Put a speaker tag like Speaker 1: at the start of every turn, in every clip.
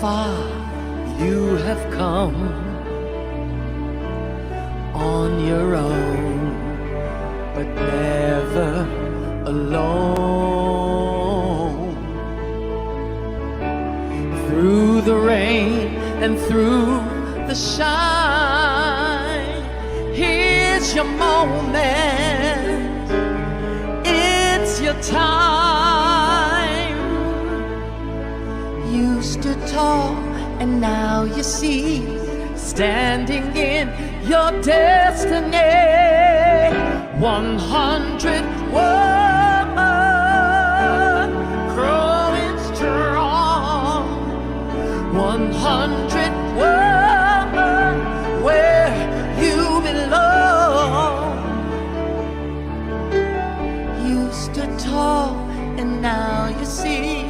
Speaker 1: far you have come on your own, but never alone. Through the rain and through the shine, here's your moment, it's your time. You stood tall and now you see, standing in your destiny. 100 women growing strong. 100 women where you belong. You stood tall and now you see,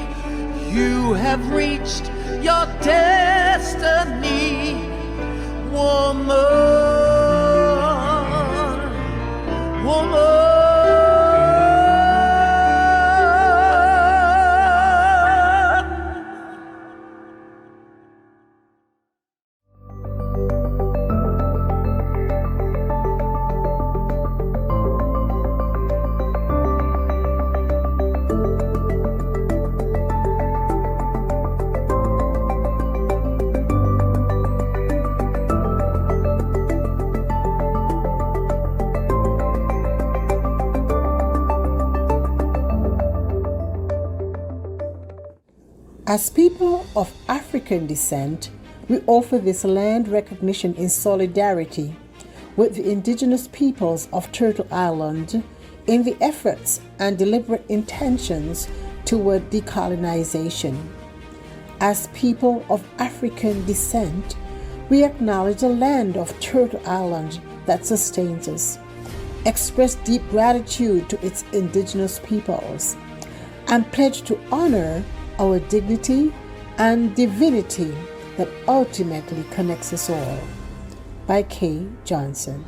Speaker 1: you have reached your destiny. Woman.
Speaker 2: As people of African descent, we offer this land recognition in solidarity with the indigenous peoples of Turtle Island in the efforts and deliberate intentions toward decolonization. As people of African descent, we acknowledge the land of Turtle Island that sustains us, express deep gratitude to its indigenous peoples, and pledge to honor our dignity and divinity that ultimately connects us all. By Kay Johnson.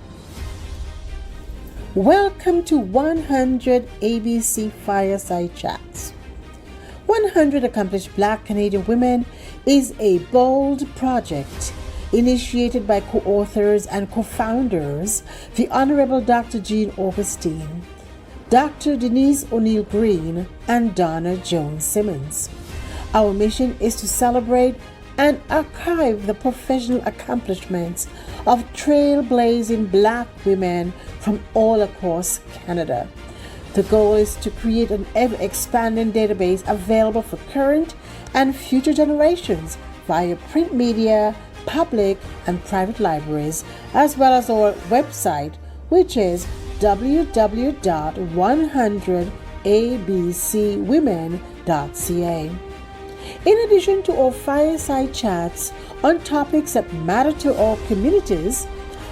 Speaker 2: Welcome to 100 ABC Fireside Chats. 100 Accomplished Black Canadian Women is a bold project initiated by co-authors and co-founders, the Honorable Dr. Jean Augustine, Dr. Denise O'Neill Green, and Donna Jones Simmons. Our mission is to celebrate and archive the professional accomplishments of trailblazing Black women from all across Canada. The goal is to create an ever-expanding database available for current and future generations via print media, public and private libraries, as well as our website, which is www.100abcwomen.ca. In addition to our fireside chats on topics that matter to our communities,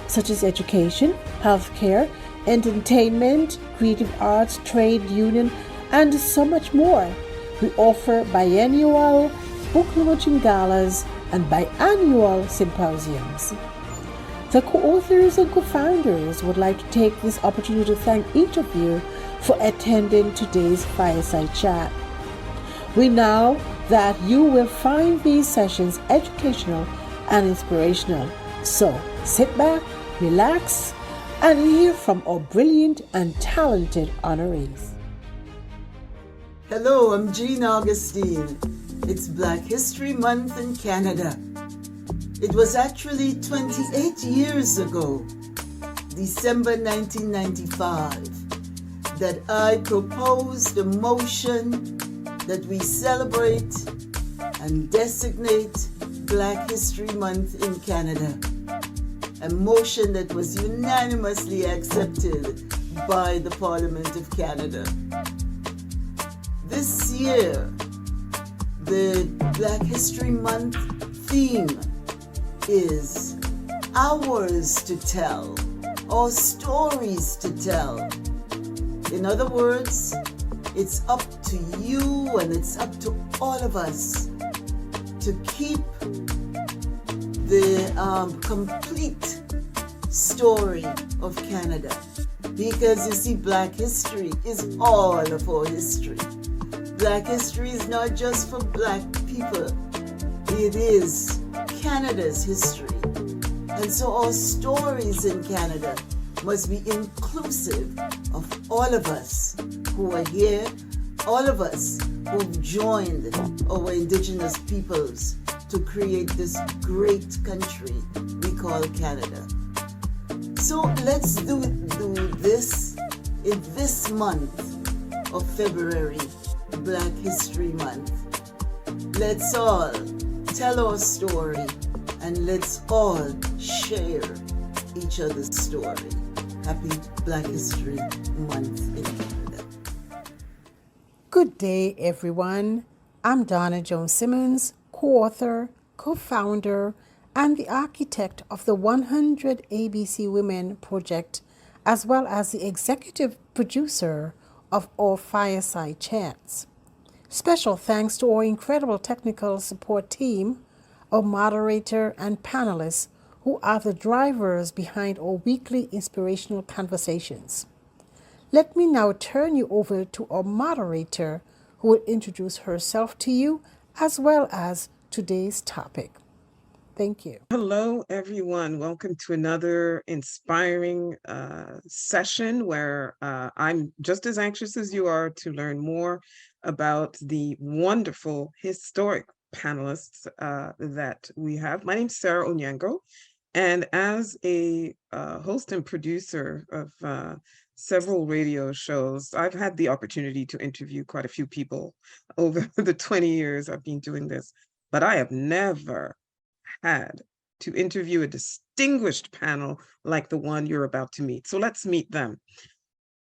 Speaker 2: such as education, healthcare, entertainment, creative arts, trade union, and so much more, we offer biennial book launching galas and biannual symposiums. The co-authors and co-founders would like to take this opportunity to thank each of you for attending today's fireside chat. We know that you will find these sessions educational and inspirational. So sit back, relax, and hear from our brilliant and talented honorees.
Speaker 3: Hello, I'm Jean Augustine. It's Black History Month in Canada. It was actually 28 years ago, December 1995, that I proposed a motion that we celebrate and designate Black History Month in Canada. A motion that was unanimously accepted by the Parliament of Canada. This year, the Black History Month theme is ours to tell, or stories to tell. In other words, it's up to you and it's up to all of us to keep the complete story of Canada. Because you see, Black history is all of our history. Black history is not just for Black people. The it is Canada's history. And so our stories in Canada must be inclusive of all of us who are here, all of us who've joined our Indigenous peoples to create this great country we call Canada. So let's do this in this month of February, Black History Month. Let's all tell our story and let's all share each other's story. Happy Black History Month in Canada.
Speaker 2: Good day, everyone. I'm Donna Jones Simmons, co-author, co-founder, and the architect of the 100 ABC Women Project, as well as the executive producer of our Fireside Chats. Special thanks to our incredible technical support team, our moderator and panelists, who are the drivers behind our weekly inspirational conversations. Let me now turn you over to our moderator, who will introduce herself to you as well as today's topic. Thank you.
Speaker 4: Hello, everyone. Welcome to another inspiring session where I'm just as anxious as you are to learn more about the wonderful historic panelists that we have. My name's Sarah Onyango, and as a host and producer of several radio shows, I've had the opportunity to interview quite a few people over the 20 years I've been doing this, but I have never had to interview a distinguished panel like the one you're about to meet. So let's meet them.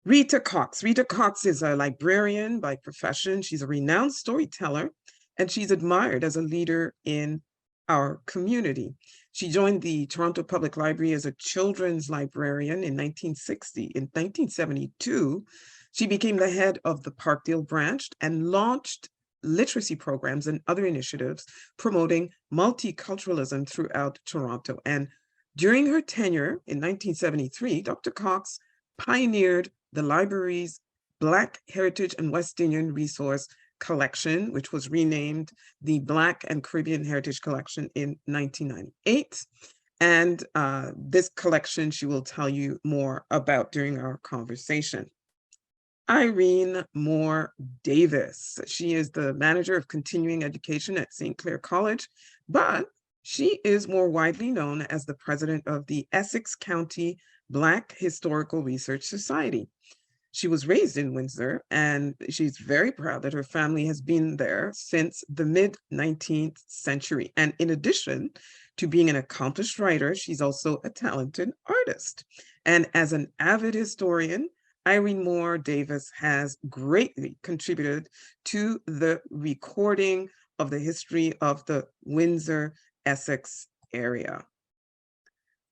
Speaker 4: Rita Cox. Rita Cox is a librarian by profession. She's a renowned storyteller, and she's admired as a leader in our community. She joined the Toronto Public Library as a children's librarian in 1960. In 1972, she became the head of the Parkdale branch and launched literacy programs and other initiatives promoting multiculturalism throughout Toronto. And during her tenure in 1973, Dr. Cox pioneered the library's Black Heritage and West Indian Resource Collection, which was renamed the Black and Caribbean Heritage Collection in 1998. And this collection she will tell you more about during our conversation. Irene Moore Davis. She is the manager of continuing education at St. Clair College, but she is more widely known as the president of the Essex County Black Historical Research Society. She was raised in Windsor, and she's very proud that her family has been there since the mid-19th century. And in addition to being an accomplished writer, she's also a talented artist. And as an avid historian, Irene Moore Davis has greatly contributed to the recording of the history of the Windsor, Essex area.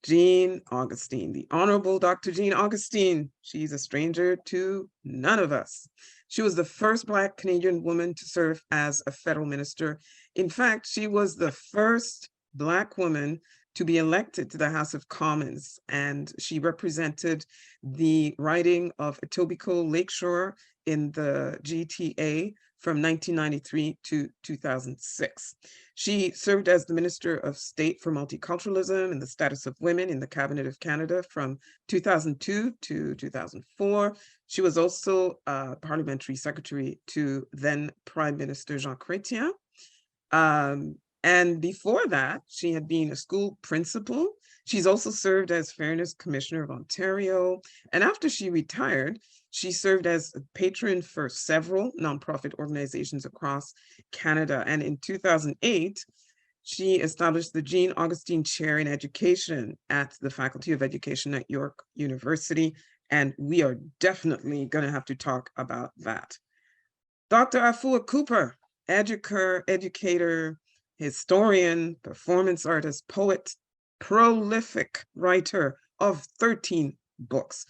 Speaker 4: Jean Augustine, the Honorable Dr. Jean Augustine. She's a stranger to none of us. She was the first Black Canadian woman to serve as a federal minister. In fact, she was the first Black woman to be elected to the House of Commons, and she represented the riding of Etobicoke Lakeshore in the GTA from 1993 to 2006. She served as the Minister of State for Multiculturalism and the Status of Women in the Cabinet of Canada from 2002 to 2004. She was also Parliamentary Secretary to then Prime Minister Jean Chrétien. And before that, she had been a school principal. She's also served as Fairness Commissioner of Ontario. And after she retired, she served as a patron for several nonprofit organizations across Canada. And in 2008, she established the Jean Augustine Chair in Education at the Faculty of Education at York University. And we are definitely going to have to talk about that. Dr. Afua Cooper, educator, historian, performance artist, poet, prolific writer of 13 books.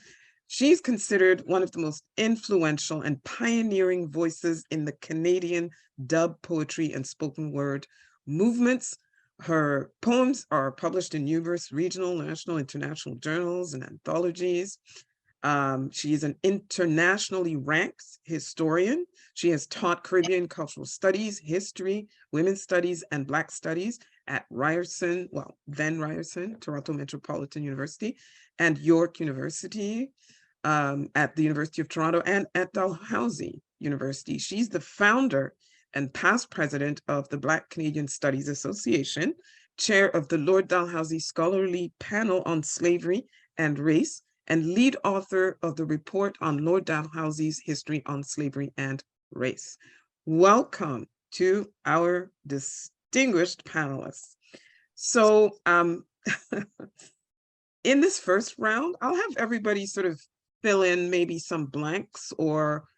Speaker 4: She's considered one of the most influential and pioneering voices in the Canadian dub poetry and spoken word movements. Her poems are published in numerous regional, national, international journals and anthologies. She is an internationally ranked historian. She has taught Caribbean cultural studies, history, women's studies, and Black studies at Ryerson, well, then Ryerson, Toronto Metropolitan University, and York University, at the University of Toronto, and at Dalhousie University. She's the founder and past president of the Black Canadian Studies Association, chair of the Lord Dalhousie Scholarly Panel on Slavery and Race, and lead author of the report on Lord Dalhousie's History on Slavery and Race. Welcome to our distinguished panelists. So in this first round, I'll have everybody sort of fill in maybe some blanks or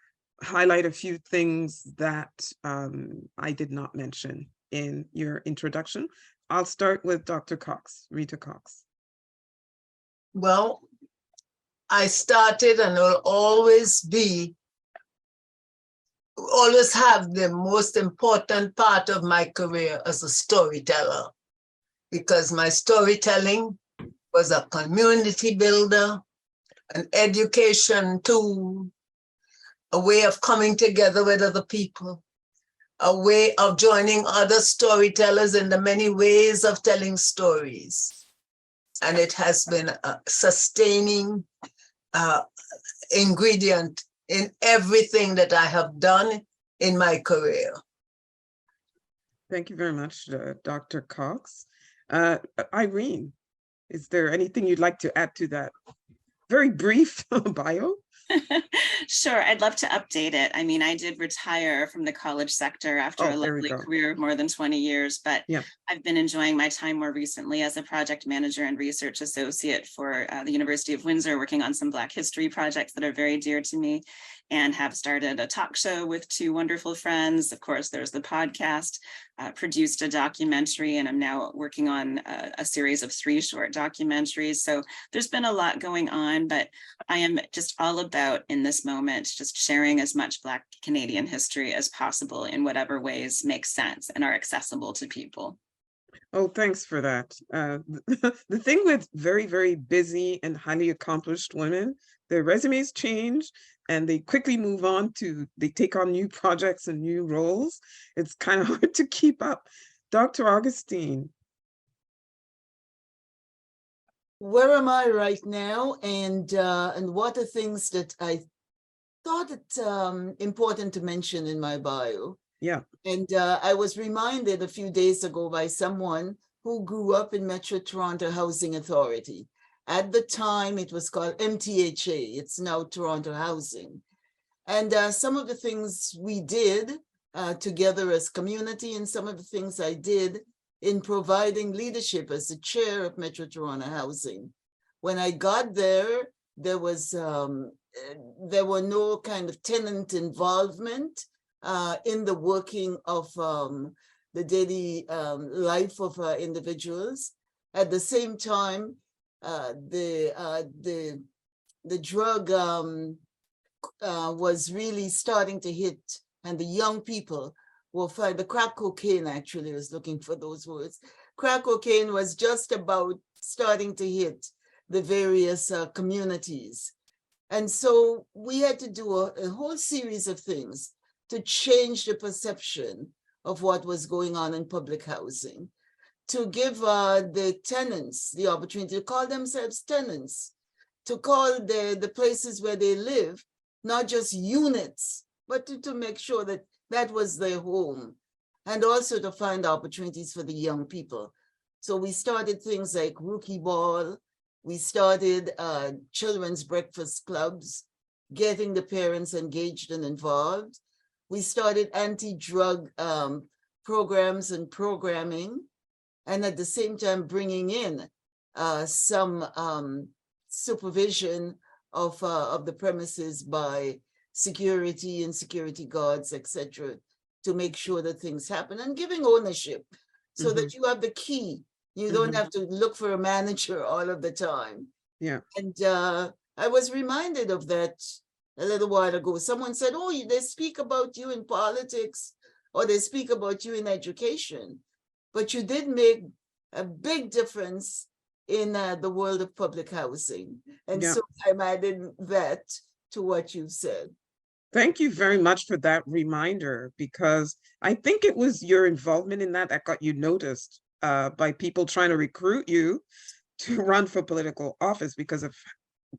Speaker 4: highlight a few things that I did not mention in your introduction. I'll start with Dr. Cox, Rita Cox.
Speaker 5: Well, I started and will always have the most important part of my career as a storyteller, because my storytelling was a community builder, an education tool, a way of coming together with other people, a way of joining other storytellers in the many ways of telling stories. And it has been a sustaining ingredient in everything that I have done in my career.
Speaker 4: Thank you very much, Dr. Cox. Irene, is there anything you'd like to add to that very brief bio?
Speaker 6: Sure, I'd love to update it. I mean, I did retire from the college sector after a lovely career of more than 20 years, but I've been enjoying my time more recently as a project manager and research associate for the University of Windsor, working on some Black history projects that are very dear to me, and have started a talk show with two wonderful friends. Of course, there's the podcast, produced a documentary, and I'm now working on a series of 3 short documentaries. So there's been a lot going on, but I am just all about, in this moment, just sharing as much Black Canadian history as possible in whatever ways make sense and are accessible to people.
Speaker 4: Oh, thanks for that. The thing with very, very busy and highly accomplished women, their resumes change and they quickly move on they take on new projects and new roles. It's kind of hard to keep up. Dr. Augustine.
Speaker 3: Where am I right now? And what are things that I thought it important to mention in my bio?
Speaker 4: Yeah.
Speaker 3: And I was reminded a few days ago by someone who grew up in Metro Toronto Housing Authority. At the time, it was called MTHA. It's now Toronto Housing. And some of the things we did together as community, and some of the things I did in providing leadership as the chair of Metro Toronto Housing. When I got there, there were no kind of tenant involvement in the working of the daily life of individuals. At the same time, the drug was really starting to hit, and the young people were finding the crack cocaine. Actually, I was looking for those words. Crack cocaine was just about starting to hit the various communities, and so we had to do a whole series of things to change the perception of what was going on in public housing, to give the tenants the opportunity to call themselves tenants, to call the places where they live, not just units, but to make sure that that was their home, and also to find opportunities for the young people. So we started things like Rookie Ball, we started children's breakfast clubs, getting the parents engaged and involved. We started anti-drug programs and programming, and at the same time bringing in some supervision of the premises by security and security guards, etc., to make sure that things happen, and giving ownership so that you have the key. You don't have to look for a manager all of the time.
Speaker 4: Yeah.
Speaker 3: And I was reminded of that a little while ago. Someone said, oh, they speak about you in politics, or they speak about you in education, but you did make a big difference in the world of public housing. And
Speaker 4: Yeah.
Speaker 3: so I'm adding that to what you said.
Speaker 4: Thank you very much for that reminder, because I think it was your involvement in that got you noticed by people trying to recruit you to run for political office because of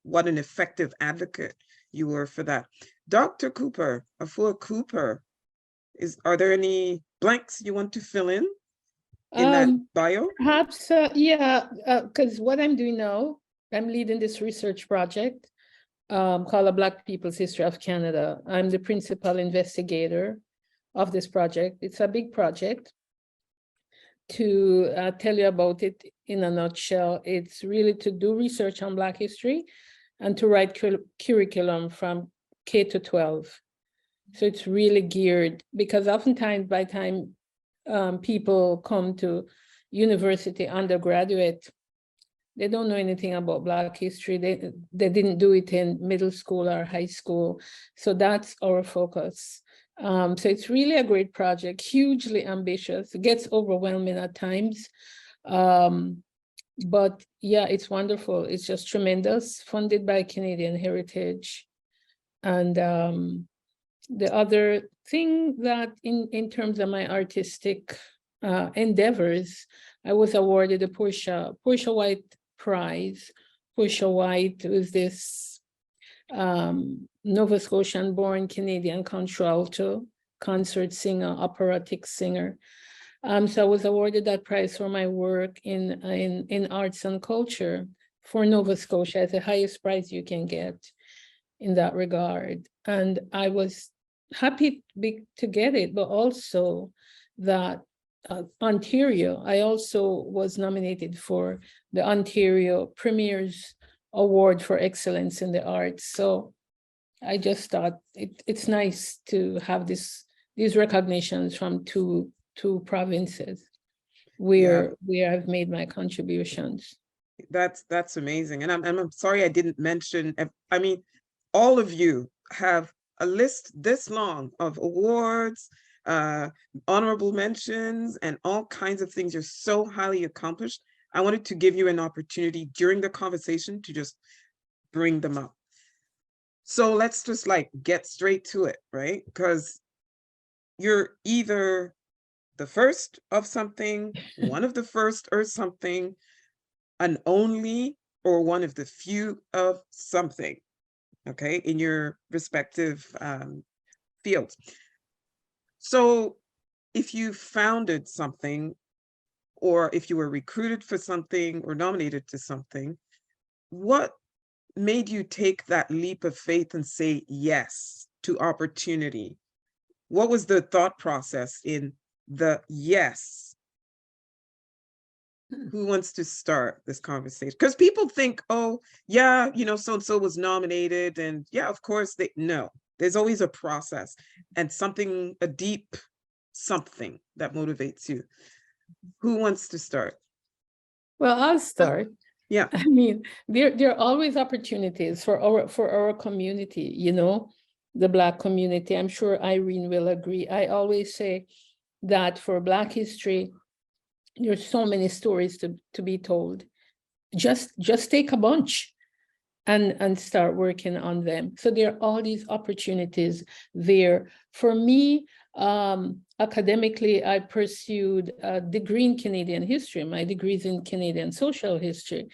Speaker 4: what an effective advocate you were for that. Dr. Cooper, Afua Cooper, are there any blanks you want to fill in that bio?
Speaker 7: Perhaps, yeah, because what I'm doing now, I'm leading this research project called A Black People's History of Canada. I'm the principal investigator of this project. It's a big project. To tell you about it in a nutshell, it's really to do research on Black history and to write curriculum from K to 12. So it's really geared, because oftentimes by the time people come to university undergraduate, they don't know anything about Black history. They didn't do it in middle school or high school. So that's our focus. So it's really a great project, hugely ambitious. It gets overwhelming at times. But yeah, it's wonderful. It's just tremendous, funded by Canadian Heritage. And the other thing that in terms of my artistic endeavors, I was awarded the Portia White Prize. Portia White was this Nova Scotian-born Canadian contralto, concert singer, operatic singer. So I was awarded that prize for my work in arts and culture for Nova Scotia. It's the highest prize you can get in that regard. And I was happy to get it, but also that Ontario, I also was nominated for the Ontario Premier's Award for Excellence in the Arts. So I just thought it's nice to have these recognitions from two provinces where I've made my contributions.
Speaker 4: That's amazing. And I'm sorry I didn't mention, I mean, all of you have a list this long of awards, honorable mentions, and all kinds of things. You're so highly accomplished. I wanted to give you an opportunity during the conversation to just bring them up. So let's just get straight to it, right? Because you're either the first of something, one of the first or something, an only, or one of the few of something, okay, in your respective fields. So if you founded something, or if you were recruited for something or nominated to something, what made you take that leap of faith and say yes to opportunity? What was the thought process in the yes? Who wants to start this conversation? Because people think, oh, yeah, so-and-so was nominated, and yeah, of course, no. There's always a process and something, a deep something that motivates you. Who wants to start?
Speaker 7: Well, I'll start.
Speaker 4: Yeah.
Speaker 7: I mean, there are always opportunities for our community, the Black community. I'm sure Irene will agree. I always say that for Black history, there's so many stories to be told. Just take a bunch and start working on them. So there are all these opportunities there. For me, academically, I pursued a degree in Canadian history. My degree is in Canadian social history,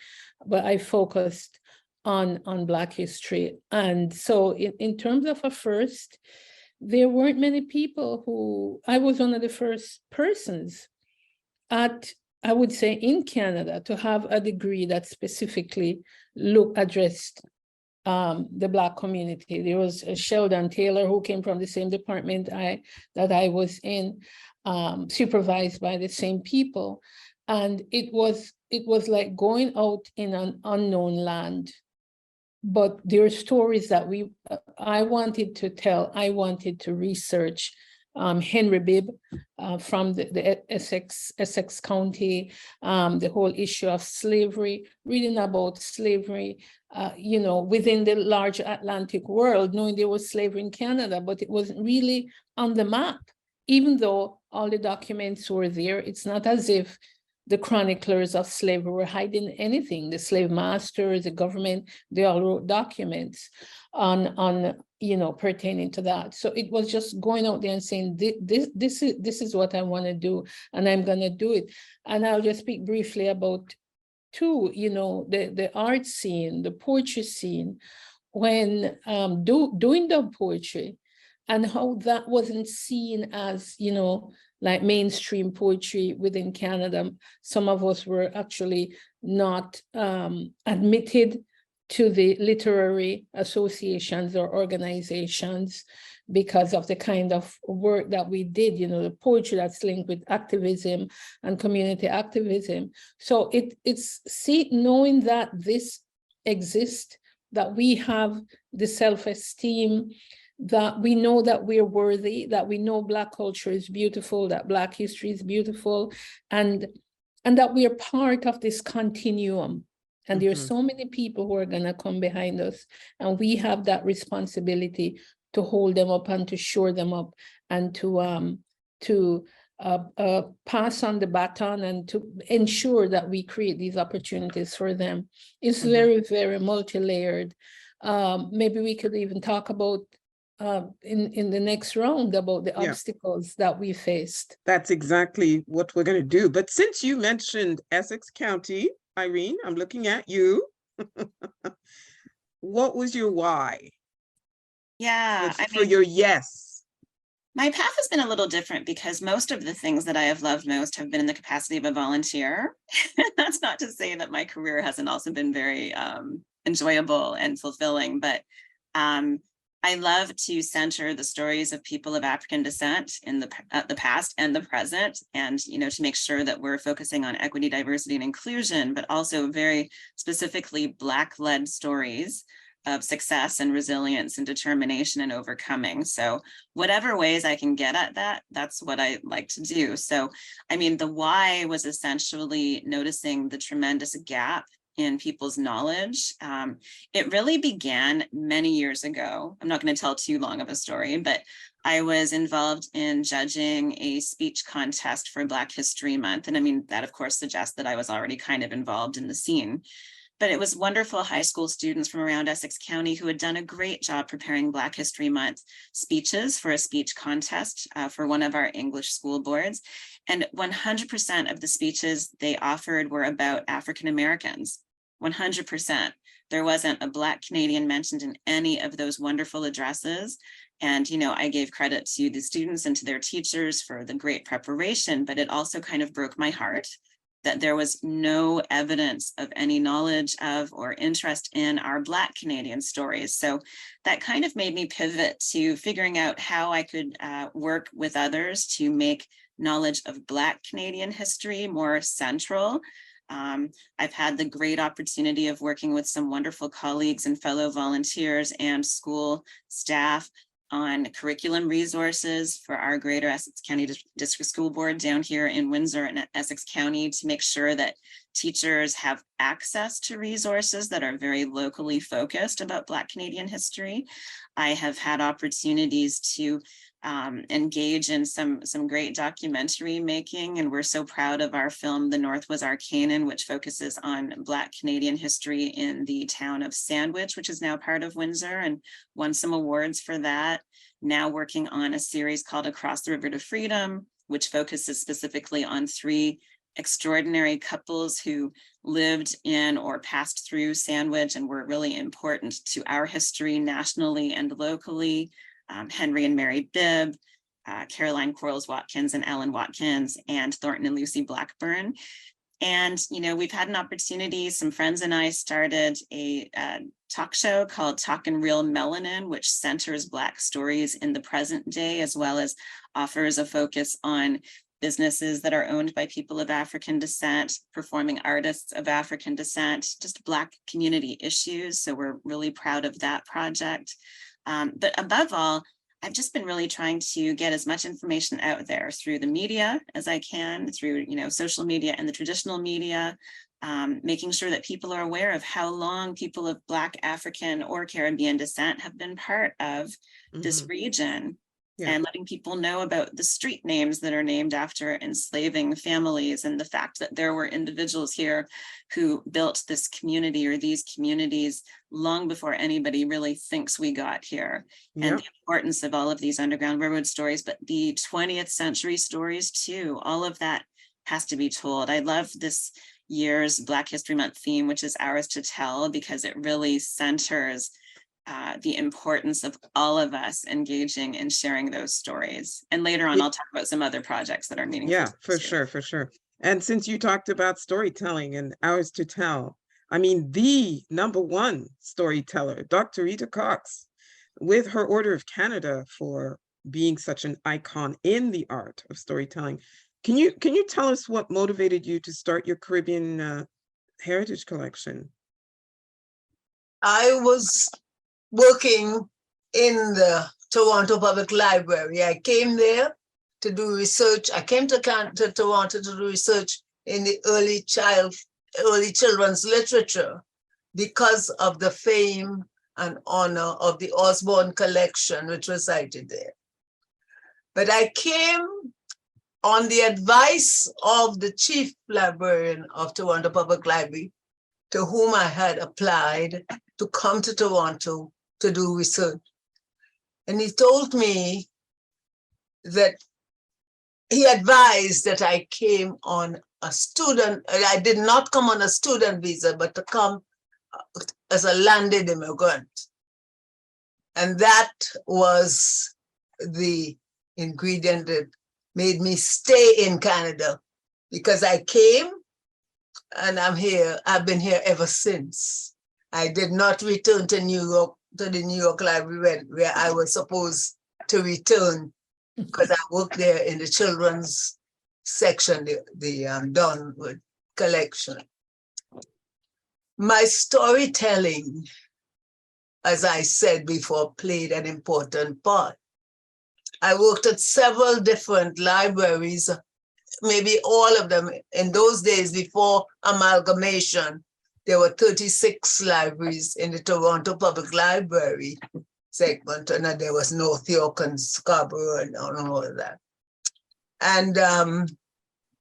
Speaker 7: but I focused on Black history. And so in terms of a first, there weren't many people I was one of the first persons I would say in Canada to have a degree that specifically addressed the Black community. There was Sheldon Taylor, who came from the same department that I was in, supervised by the same people. And it was like going out in an unknown land. But there are stories that I wanted to tell, I wanted to research. Henry Bibb from the Essex County, the whole issue of slavery, reading about slavery, within the large Atlantic world, knowing there was slavery in Canada, but it wasn't really on the map. Even though all the documents were there, it's not as if the chroniclers of slavery were hiding anything. The slave masters, the government, they all wrote documents on pertaining to that. So it was just going out there and saying, this is what I want to do, and I'm going to do it. And I'll just speak briefly about too, the art scene, the poetry scene, when doing the poetry, and how that wasn't seen as, like mainstream poetry within Canada. Some of us were actually not admitted to the literary associations or organizations because of the kind of work that we did, the poetry that's linked with activism and community activism. So it's knowing that this exists, that we have the self-esteem, that we know that we're worthy, that we know Black culture is beautiful, that Black history is beautiful, and that we are part of this continuum. And there are so many people who are going to come behind us, and we have that responsibility to hold them up and to shore them up, and to pass on the baton and to ensure that we create these opportunities for them. It's very, very multi-layered. Maybe we could even talk about in the next round about the obstacles that we faced.
Speaker 4: That's exactly what we're going to do. But since you mentioned Essex County, Irene, I'm looking at you. What was your why?
Speaker 6: Yeah,
Speaker 4: for your yes.
Speaker 6: My path has been a little different because most of the things that I have loved most have been in the capacity of a volunteer. That's not to say that my career hasn't also been very enjoyable and fulfilling, but I love to center the stories of people of African descent in the past and the present, and to make sure that we're focusing on equity, diversity, and inclusion, but also very specifically Black-led stories of success and resilience and determination and overcoming. So whatever ways I can get at that, that's what I like to do. So, the why was essentially noticing the tremendous gap in people's knowledge. It really began many years ago. I'm not going to tell too long of a story, but I was involved in judging a speech contest for Black History Month. And that of course suggests that I was already kind of involved in the scene. But it was wonderful high school students from around Essex County who had done a great job preparing Black History Month speeches for a speech contest for one of our English school boards. And 100% of the speeches they offered were about African Americans. 100%. There wasn't a Black Canadian mentioned in any of those wonderful addresses. And, I gave credit to the students and to their teachers for the great preparation, but it also kind of broke my heart that there was no evidence of any knowledge of or interest in our Black Canadian stories. So that kind of made me pivot to figuring out how I could work with others to make knowledge of Black Canadian history more central. I've had the great opportunity of working with some wonderful colleagues and fellow volunteers and school staff on curriculum resources for our Greater Essex County District School Board down here in Windsor and Essex County to make sure that teachers have access to resources that are very locally focused about Black Canadian history. I have had opportunities to engage in some great documentary making, and we're so proud of our film, The North Was Our Canaan, which focuses on Black Canadian history in the town of Sandwich, which is now part of Windsor, and won some awards for that. Now working on a series called Across the River to Freedom, which focuses specifically on 3 extraordinary couples who lived in or passed through Sandwich and were really important to our history nationally and locally. Henry and Mary Bibb, Caroline Quarles Watkins and Ellen Watkins, and Thornton and Lucy Blackburn. And, we've had an opportunity, some friends and I started a talk show called Talkin' Real Melanin, which centers Black stories in the present day, as well as offers a focus on businesses that are owned by people of African descent, performing artists of African descent, just Black community issues. So we're really proud of that project. But above all, I've just been really trying to get as much information out there through the media as I can, through social media and the traditional media, making sure that people are aware of how long people of Black, African, or Caribbean descent have been part of this region. and letting people know about the street names that are named after enslaving families, and the fact that there were individuals here who built this community or these communities long before anybody really thinks we got here. And the importance of all of these Underground Railroad stories, but the 20th century stories too, all of that has to be told. I love this year's Black History Month theme, which is Ours to Tell, because it really centers the importance of all of us engaging and sharing those stories. And later on, I'll talk about some other projects that are meaningful.
Speaker 4: Yeah, for sure. And since you talked about storytelling and Ours to Tell, I mean, the #1 storyteller, Dr. Rita Cox, with her Order of Canada for being such an icon in the art of storytelling. Can you tell us what motivated you to start your Caribbean Heritage Collection?
Speaker 5: I was working in the Toronto Public Library. I came there to do research. I came to Toronto to do research in the early children's literature because of the fame and honor of the Osborne collection, which was cited there. But I came on the advice of the chief librarian of Toronto Public Library, to whom I had applied to come to Toronto to do research. And he told me that he advised that I came on a student, I did not come on a student visa, but to come as a landed immigrant. And that was the ingredient that made me stay in Canada, because I came and I'm here. I've been here ever since. I did not return to New York, to the New York Library where I was supposed to return, because I worked there in the children's section, the Donwood collection. My storytelling, as I said before, played an important part. I worked at several different libraries, maybe all of them. In those days, before amalgamation, there were 36 libraries in the Toronto Public Library segment, and there was North York and Scarborough and all of that. And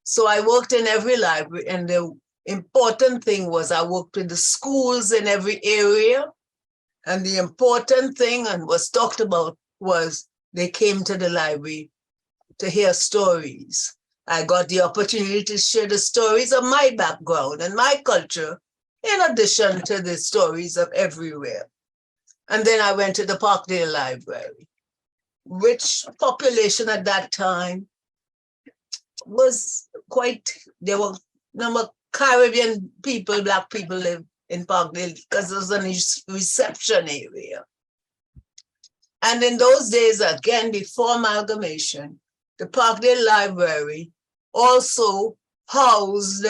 Speaker 5: so I worked in every library, and the important thing was I worked with the schools in every area. And the important thing, and was talked about, was they came to the library to hear stories. I got the opportunity to share the stories of my background and my culture, in addition to the stories of everywhere. And then I went to the Parkdale Library, which population at that time was quite, there were number of Caribbean people, Black people live in Parkdale because it was a reception area. And in those days, again, before amalgamation, the Parkdale Library also housed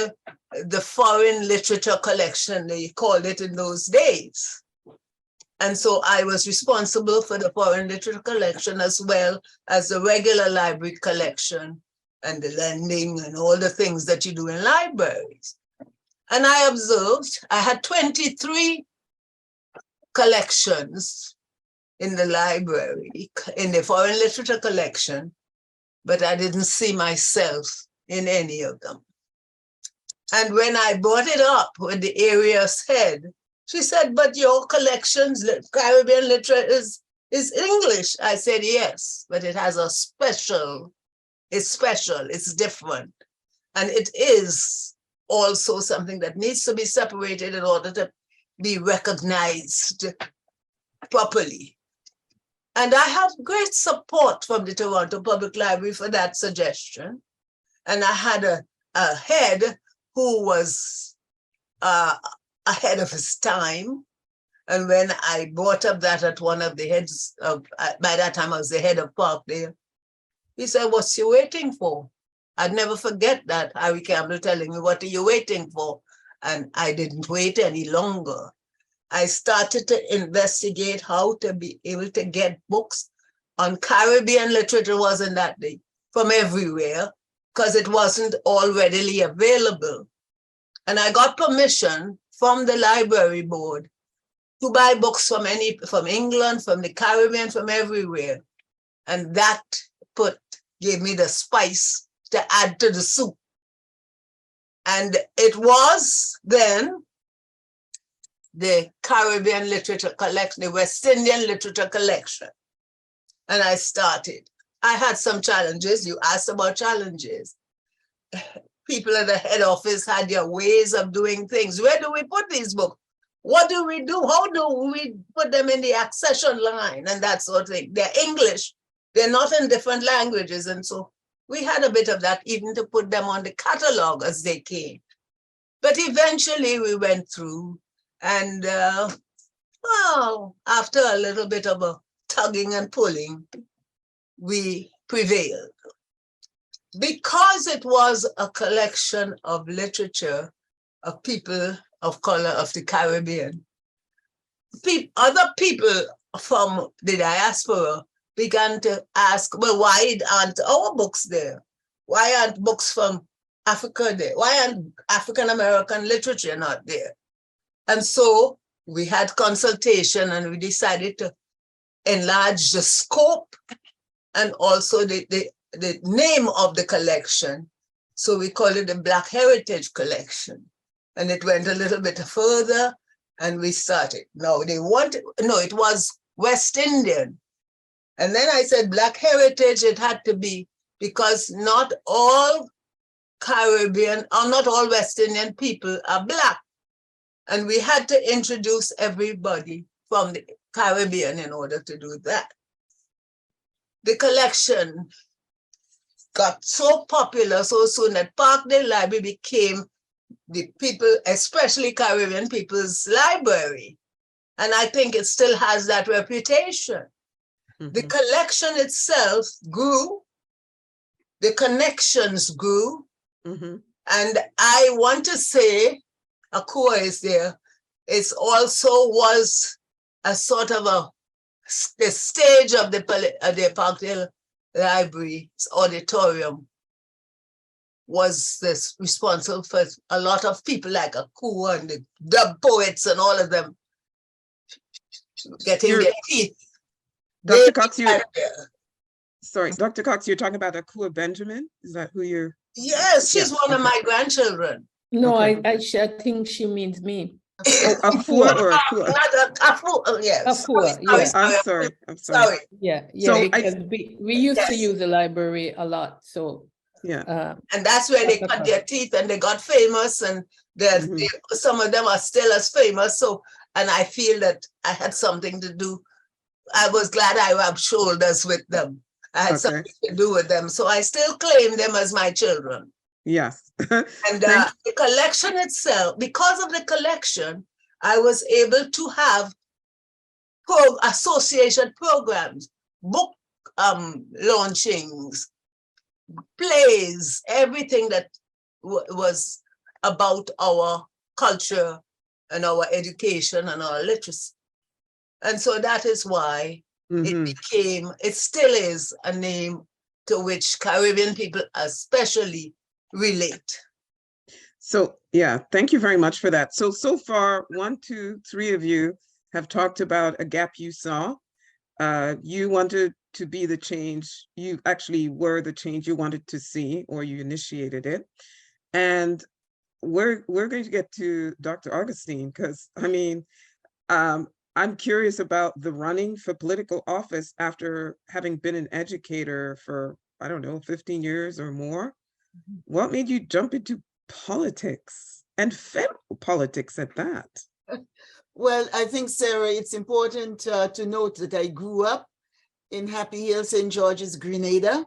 Speaker 5: the foreign literature collection, they called it in those days. And so I was responsible for the foreign literature collection as well as the regular library collection and the lending and all the things that you do in libraries. And I observed, I had 23 collections in the library, in the foreign literature collection, but I didn't see myself in any of them. And when I brought it up with the area's head, she said, but your collections, Caribbean literature is English. I said, yes, but it has a special, it's different. And it is also something that needs to be separated in order to be recognized properly. And I had great support from the Toronto Public Library for that suggestion. And I had a head who was ahead of his time. And when I brought up that at one of the heads of, by that time I was the head of Parkdale, he said, what's you waiting for? I'd never forget that, Harry Campbell telling me, what are you waiting for? And I didn't wait any longer. I started to investigate how to be able to get books on Caribbean literature, wasn't that day, from everywhere, because it wasn't all readily available. And I got permission from the library board to buy books from England, from the Caribbean, from everywhere. And that gave me the spice to add to the soup. And it was then the Caribbean Literature Collection, the West Indian Literature Collection. And I started. I had some challenges. You asked about challenges. People at the head office had their ways of doing things. Where do we put these books? What do we do? How do we put them in the accession line and that sort of thing? They're English. They're not in different languages. And so we had a bit of that, even to put them on the catalog as they came. But eventually we went through, and well, after a little bit of a tugging and pulling, we prevailed. Because it was a collection of literature of people of color of the Caribbean, other people from the diaspora began to ask, well, why aren't our books there? Why aren't books from Africa there? Why aren't African-American literature not there? And so we had consultation and we decided to enlarge the scope and also the name of the collection. So we call it the Black Heritage Collection. And it went a little bit further and we started. No, it was West Indian. And then I said Black Heritage, it had to be because not all Caribbean or not all West Indian people are Black. And we had to introduce everybody from the Caribbean in order to do that. The collection got so popular so soon that Parkdale Library became the people, especially Caribbean people's library. And I think it still has that reputation. Mm-hmm. The collection itself grew, the connections grew, mm-hmm. And I want to say, Akua is there, it also was a sort of the stage of the Parkdale Library's auditorium was this responsible for a lot of people like Akua and the dub poets and all of them getting their teeth.
Speaker 4: Dr. Cox, Dr. Cox, you're talking about Akua Benjamin? Is that who you're?
Speaker 5: Yes, she's one of my grandchildren.
Speaker 7: No, okay. I think she means me.
Speaker 4: Oh, Afua or Akua?
Speaker 5: Afua, yes.
Speaker 7: Afua, yeah.
Speaker 4: I'm sorry.
Speaker 7: Yeah, so because we used to use the library a lot, so.
Speaker 4: Yeah.
Speaker 5: And that's where they cut their teeth and they got famous, and some of them are still as famous. So, and I feel that I had something to do. I was glad I rubbed shoulders with them. I had something to do with them. So I still claim them as my children.
Speaker 4: Yes.
Speaker 5: And the collection itself, because of the collection, I was able to have association programs, book launchings, plays, everything that was about our culture and our education and our literacy. And so that is why it still is a name to which Caribbean people especially relate.
Speaker 4: So, yeah, thank you very much for that. So far, 1, 2, 3 of you have talked about a gap you saw. You wanted to be the change. You actually were the change you wanted to see, or you initiated it. And we're going to get to Dr. Augustine, because I mean, I'm curious about the running for political office after having been an educator for, I don't know, 15 years or more. What made you jump into politics, and federal politics at that?
Speaker 3: Well, I think, Sarah, it's important to note that I grew up in Happy Hill, St. George's, Grenada.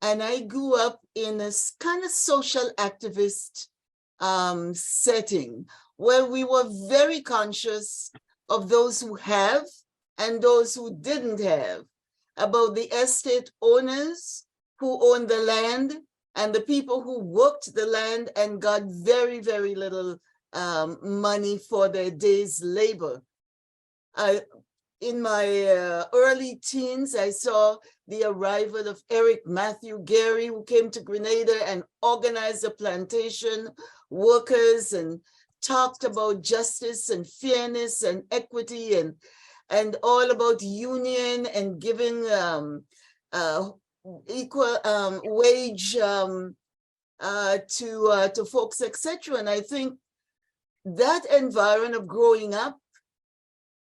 Speaker 3: And I grew up in a kind of social activist setting where we were very conscious of those who have and those who didn't have, about the estate owners who owned the land and the people who worked the land and got very, very little money for their day's labor. In my early teens, I saw the arrival of Eric Matthew Gary, who came to Grenada and organized the plantation workers and talked about justice and fairness and equity. And and all about union and giving equal wage to folks, etc. And I think that environment of growing up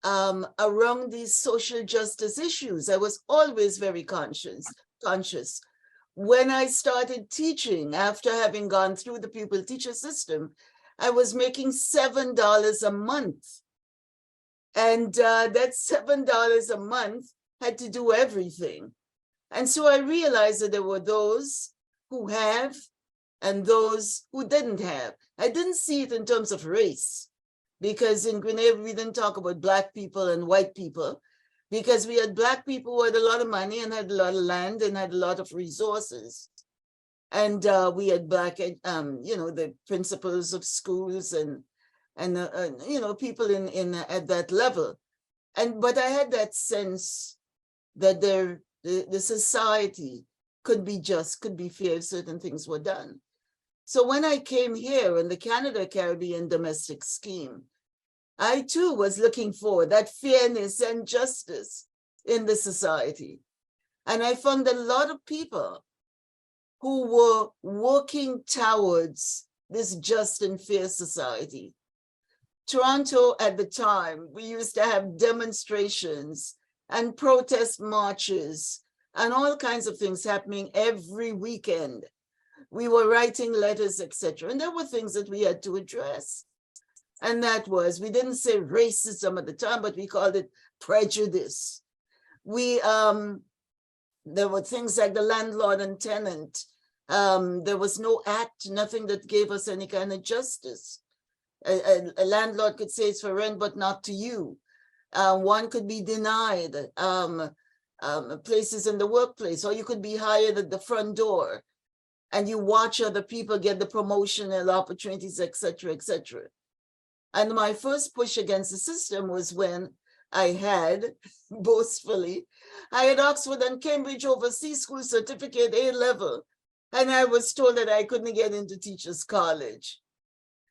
Speaker 3: around these social justice issues, I was always very conscious. When I started teaching, after having gone through the pupil teacher system, I was making $7 a month. And that $7 a month had to do everything. And so I realized that there were those who have and those who didn't have. I didn't see it in terms of race, because in Grenada, we didn't talk about Black people and white people, because we had Black people who had a lot of money and had a lot of land and had a lot of resources. And we had Black, the principals of schools and people in at that level. But I had that sense that the society could be just, could be fair if certain things were done. So when I came here in the Canada Caribbean domestic scheme, I too was looking for that fairness and justice in the society. And I found a lot of people who were working towards this just and fair society. Toronto at the time, we used to have demonstrations and protest marches and all kinds of things happening every weekend. We were writing letters, etc. And there were things that we had to address. And that was, we didn't say racism at the time, but we called it prejudice. There were things like the landlord and tenant. There was no act, nothing that gave us any kind of justice. A landlord could say it's for rent, but not to you. One could be denied places in the workplace, or you could be hired at the front door and you watch other people get the promotional opportunities, etc., etc. And my first push against the system was when I had, boastfully, I had Oxford and Cambridge Overseas School Certificate A-level, and I was told that I couldn't get into Teachers College.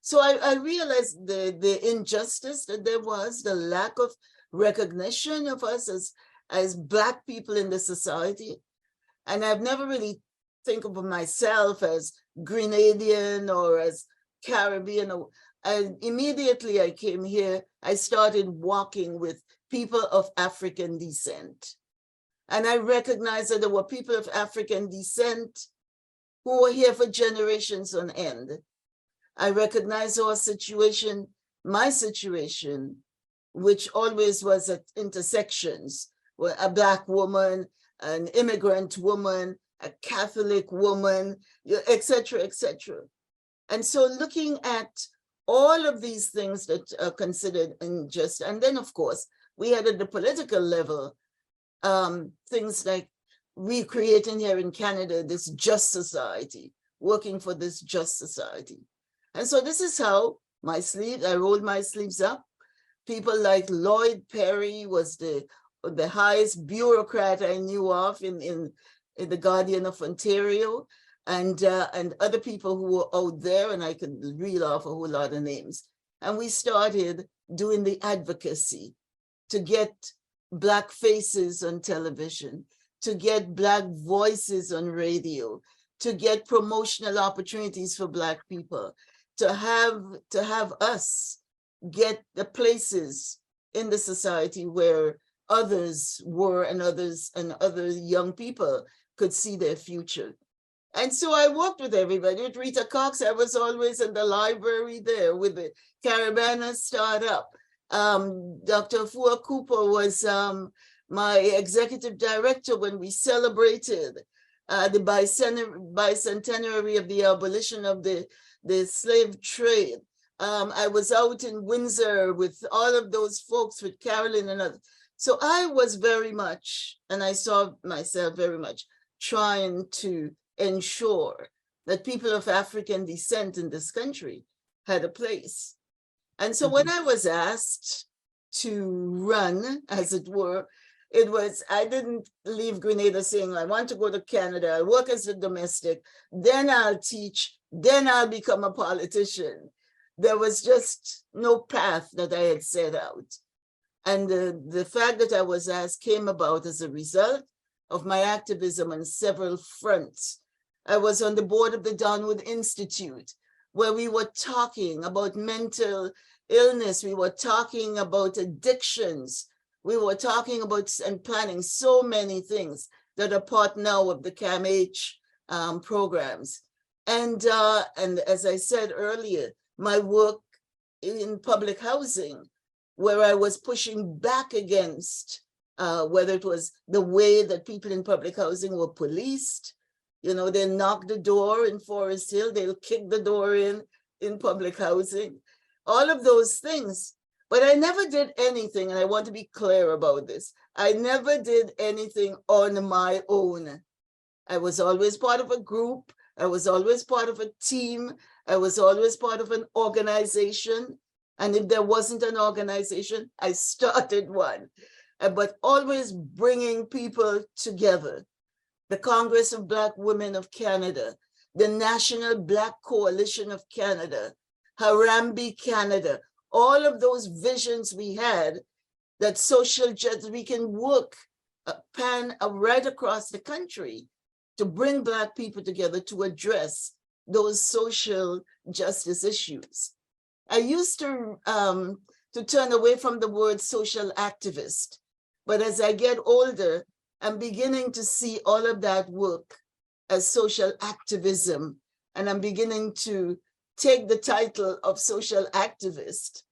Speaker 3: So I realized the injustice that there was, the lack of recognition of us as Black people in the society. And I've never really think of myself as Grenadian or as Caribbean. And immediately I came here, I started walking with people of African descent. And I recognized that there were people of African descent who were here for generations on end. I recognize our situation, my situation, which always was at intersections, where a Black woman, an immigrant woman, a Catholic woman, etc., etc. And so looking at all of these things that are considered unjust, and then of course, we had at the political level, things like recreating here in Canada, this just society, working for this just society. And so this is how I rolled my sleeves up. People like Lloyd Perry was the highest bureaucrat I knew of in the Guardian of Ontario, and other people who were out there, and I could reel off a whole lot of names. And we started doing the advocacy to get Black faces on television, to get Black voices on radio, to get promotional opportunities for Black people, to have us get the places in the society where others were and other young people could see their future. And so I worked with everybody. With Rita Cox, I was always in the library there with the Caribana startup. Dr. Fua Cooper was my executive director when we celebrated the bicentenary of the abolition of the slave trade. I was out in Windsor with all of those folks, with Carolyn and others. So I was very much, and I saw myself very much, trying to ensure that people of African descent in this country had a place. And so when I was asked to run, as it were, I didn't leave Grenada saying, I want to go to Canada, I'll work as a domestic, then I'll teach, then I'll become a politician. There was just no path that I had set out. And the fact that I was asked came about as a result of my activism on several fronts. I was on the board of the Donwood Institute, where we were talking about mental illness. We were talking about addictions. We were talking about and planning so many things that are part now of the CAMH programs. And as I said earlier, my work in public housing, where I was pushing back against whether it was the way that people in public housing were policed. You know, they knock the door in Forest Hill, they'll kick the door in public housing, all of those things. But I never did anything, and I want to be clear about this. I never did anything on my own. I was always part of a group. I was always part of a team. I was always part of an organization. And if there wasn't an organization, I started one. But always bringing people together. The Congress of Black Women of Canada, the National Black Coalition of Canada, Harambee Canada, all of those visions we had that social justice, we can work right across the country to bring Black people together to address those social justice issues. I used to turn away from the word social activist, but as I get older, I'm beginning to see all of that work as social activism, and I'm beginning to take the title of social activist.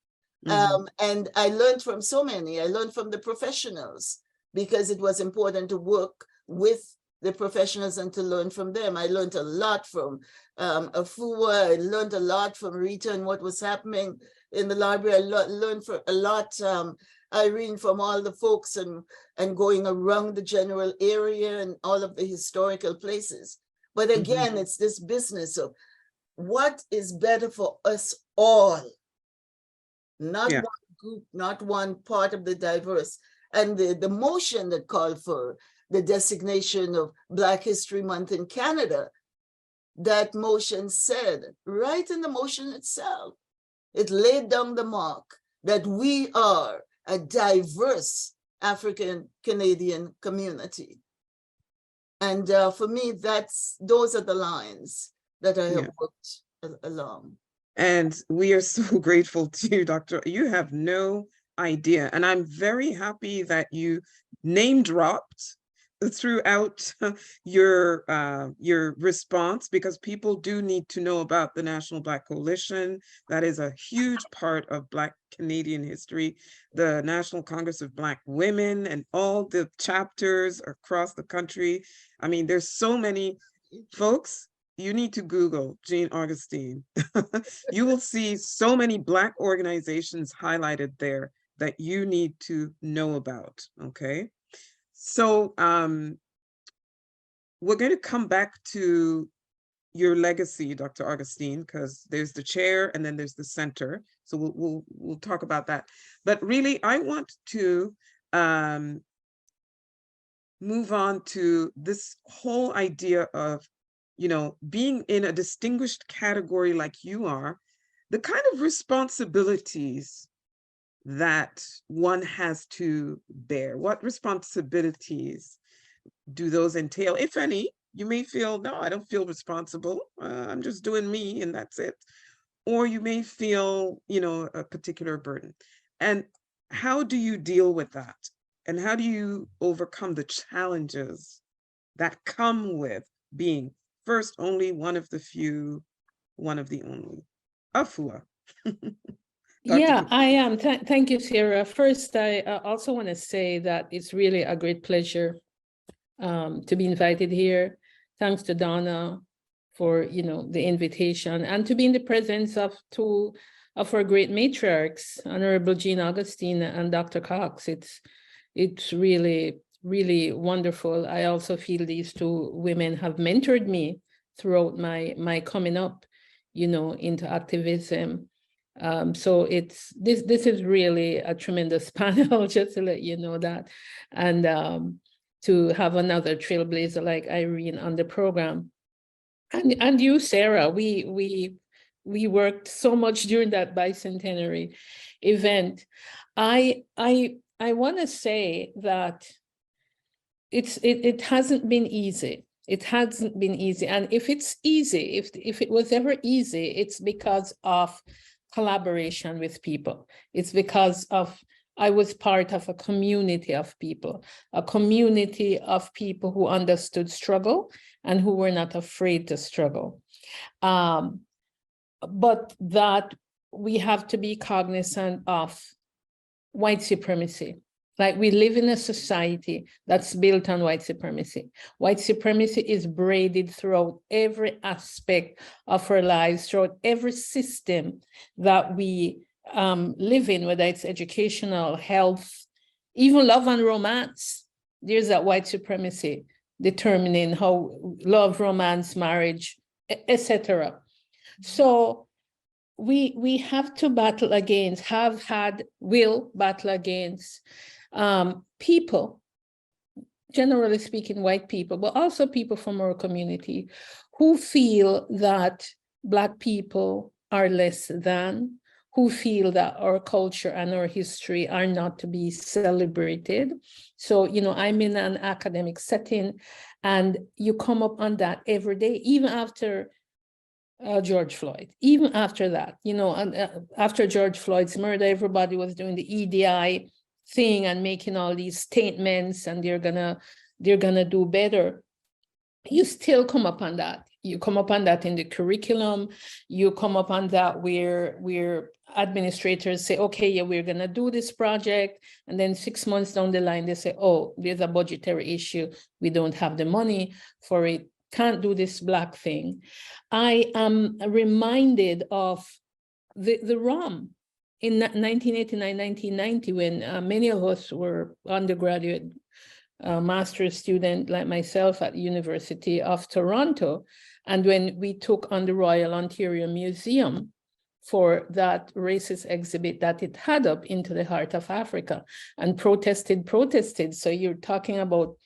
Speaker 3: And I learned from so many. I learned from the professionals because it was important to work with the professionals and to learn from them. I learned a lot from Afua. I learned a lot from Rita and what was happening in the library. I learned a lot, Irene, from all the folks and going around the general area and all of the historical places. But again, it's this business of what is better for us all, not one group, not one part of the diverse. And the motion that called for the designation of Black History Month in Canada, that motion said, right in the motion itself, it laid down the mark that we are a diverse African Canadian community. And for me, those are the lines that I have worked along.
Speaker 4: And we are so grateful to you, Dr. You have no idea. And I'm very happy that you name dropped throughout your response, because people do need to know about the National Black Coalition. That is a huge part of Black Canadian history, the National Congress of Black Women and all the chapters across the country. I mean, there's so many folks. You need to Google Jean Augustine. You will see so many Black organizations highlighted there that you need to know about, okay? So we're going to come back to your legacy, Dr. Augustine, because there's the chair and then there's the center. So we'll talk about that. But really, I want to move on to this whole idea of, you know, being in a distinguished category like you are, the kind of responsibilities that one has to bear. What responsibilities do those entail, if any? You may feel, no, I don't feel responsible. I'm just doing me and that's it. Or you may feel, you know, a particular burden. And how do you deal with that? And how do you overcome the challenges that come with being first only, one of the few, one of the only? Afua.
Speaker 7: Yeah, I am. Thank you, Sarah. First, I also want to say that it's really a great pleasure to be invited here. Thanks to Donna for, you know, the invitation, and to be in the presence of two of our great matriarchs, Honorable Jean Augustine and Dr. Cox. It's really, really wonderful. I also feel these two women have mentored me throughout my coming up, you know, into activism. So this is really a tremendous panel, just to let you know that, and to have another trailblazer like Irene on the program, and you, Sarah. We worked so much during that bicentenary event. I want to say that it hasn't been easy. It hasn't been easy. And if it's easy, if it was ever easy, it's because of collaboration with people. It's because of, I was part of a community of people who understood struggle and who were not afraid to struggle. But that we have to be cognizant of white supremacy. Like, we live in a society that's built on white supremacy. White supremacy is braided throughout every aspect of our lives, throughout every system that we live in, whether it's educational, health, even love and romance. There's that white supremacy determining how love, romance, marriage, etc. So we have to battle against, will battle against people, generally speaking, white people, but also people from our community who feel that Black people are less than, who feel that our culture and our history are not to be celebrated. So, I'm in an academic setting, and you come up on that every day, even after George Floyd, even after that, after George Floyd's murder, everybody was doing the EDI thing and making all these statements, and they're gonna do better. You still come up on that. You come up on that in the curriculum. You come up on that where administrators say, okay, yeah, we're gonna do this project, and then 6 months down the line, they say, oh, there's a budgetary issue. We don't have the money for it. Can't do this Black thing. I am reminded of the ROM in 1989, 1990, when many of us were undergraduate master's student like myself at the University of Toronto. And when we took on the Royal Ontario Museum for that racist exhibit that it had up into the heart of Africa, and protested. So you're talking about,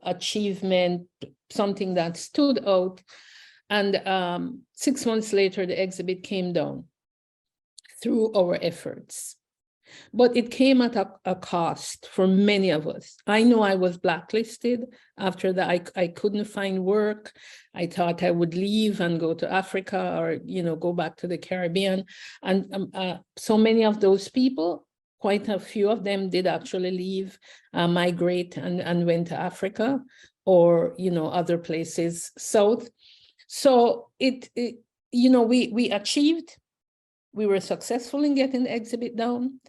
Speaker 7: achievement, something that stood out. And 6 months later, the exhibit came down through our efforts. But it came at a cost for many of us. I know I was blacklisted. After that, I couldn't find work. I thought I would leave and go to Africa or, go back to the Caribbean. And so many of those people, quite a few of them did actually leave, migrate and went to Africa or, other places south. So we achieved. We were successful in getting the exhibit down.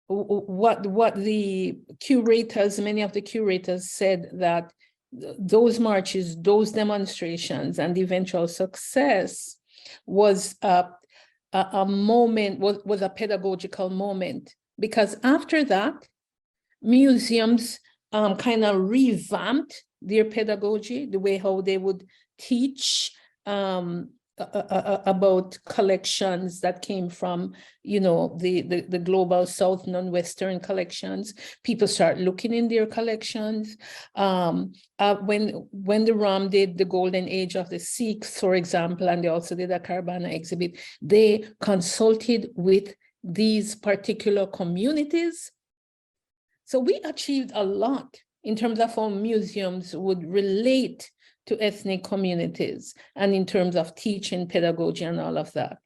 Speaker 7: What the curators, many of the curators said that those marches, those demonstrations, and the eventual success was a moment, was a pedagogical moment, because after that, museums kind of revamped their pedagogy, the way how they would teach about collections that came from, the global South, non-Western collections. People start looking in their collections. When the ROM did the Golden Age of the Sikhs, for example, and they also did a Caravana exhibit, they consulted with these particular communities. So we achieved a lot in terms of how museums would relate to ethnic communities and in terms of teaching, pedagogy, and all of that.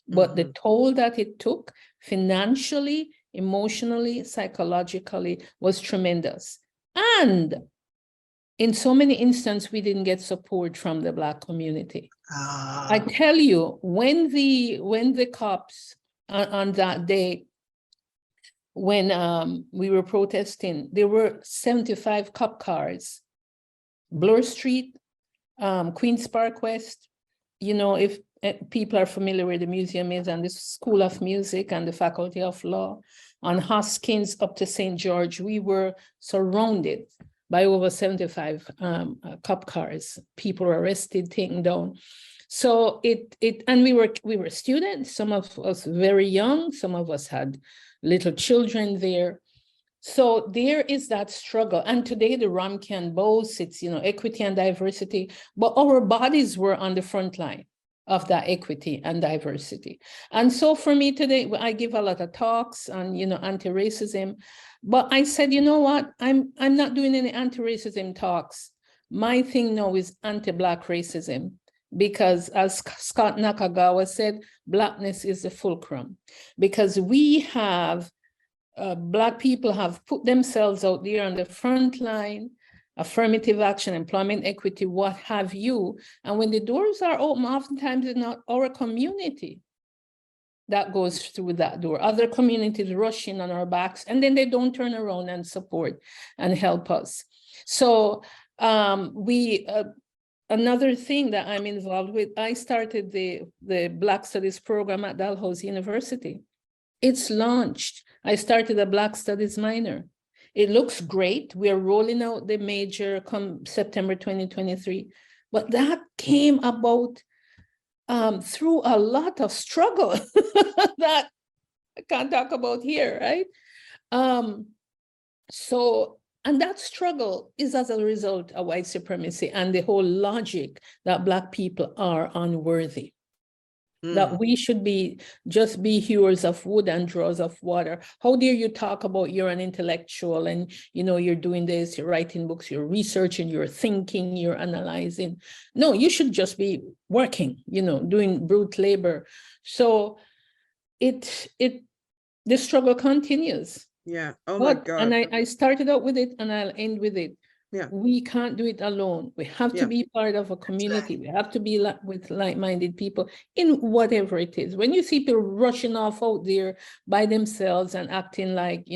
Speaker 7: But the toll that it took financially, emotionally, psychologically was tremendous. And in so many instances, we didn't get support from the Black community. I tell you, when the cops on that day, when we were protesting, there were 75 cop cars, Bloor Street, Queen's Park West. If people are familiar where the museum is, and the School of Music and the Faculty of Law, on Hoskins up to St. George, we were surrounded by over 75 cop cars. People were arrested, taken down. So and we were students, some of us very young, some of us had little children there. So there is that struggle. And today the ROM can boast its, equity and diversity, but our bodies were on the front line. of that equity and diversity. And so for me today, I give a lot of talks on, anti-racism, but I said, you know what, I'm not doing any anti-racism talks. My thing now is anti-Black racism, because as Scott Nakagawa said, Blackness is the fulcrum, because we have, Black people have put themselves out there on the front line, affirmative action, employment equity, what have you. And when the doors are open, oftentimes it's not our community that goes through that door. Other communities rush in on our backs, and then they don't turn around and support and help us. So another thing that I'm involved with, I started the Black Studies program at Dalhousie University. It's launched. I started a Black Studies minor. It looks great. We're rolling out the major come September 2023. But that came about through a lot of struggle that I can't talk about here, right? And that struggle is as a result of white supremacy and the whole logic that Black people are unworthy. That we should just be hewers of wood and drawers of water. How dare you talk about you're an intellectual and you're doing this, you're writing books, you're researching, you're thinking, you're analyzing. No, you should just be working, doing brute labor. So the struggle continues.
Speaker 4: Yeah. Oh my God.
Speaker 7: And I started out with it and I'll end with it.
Speaker 4: Yeah.
Speaker 7: We can't do it alone. We have to be part of a community. We have to be with like-minded people in whatever it is. When you see people rushing off out there by themselves and acting like,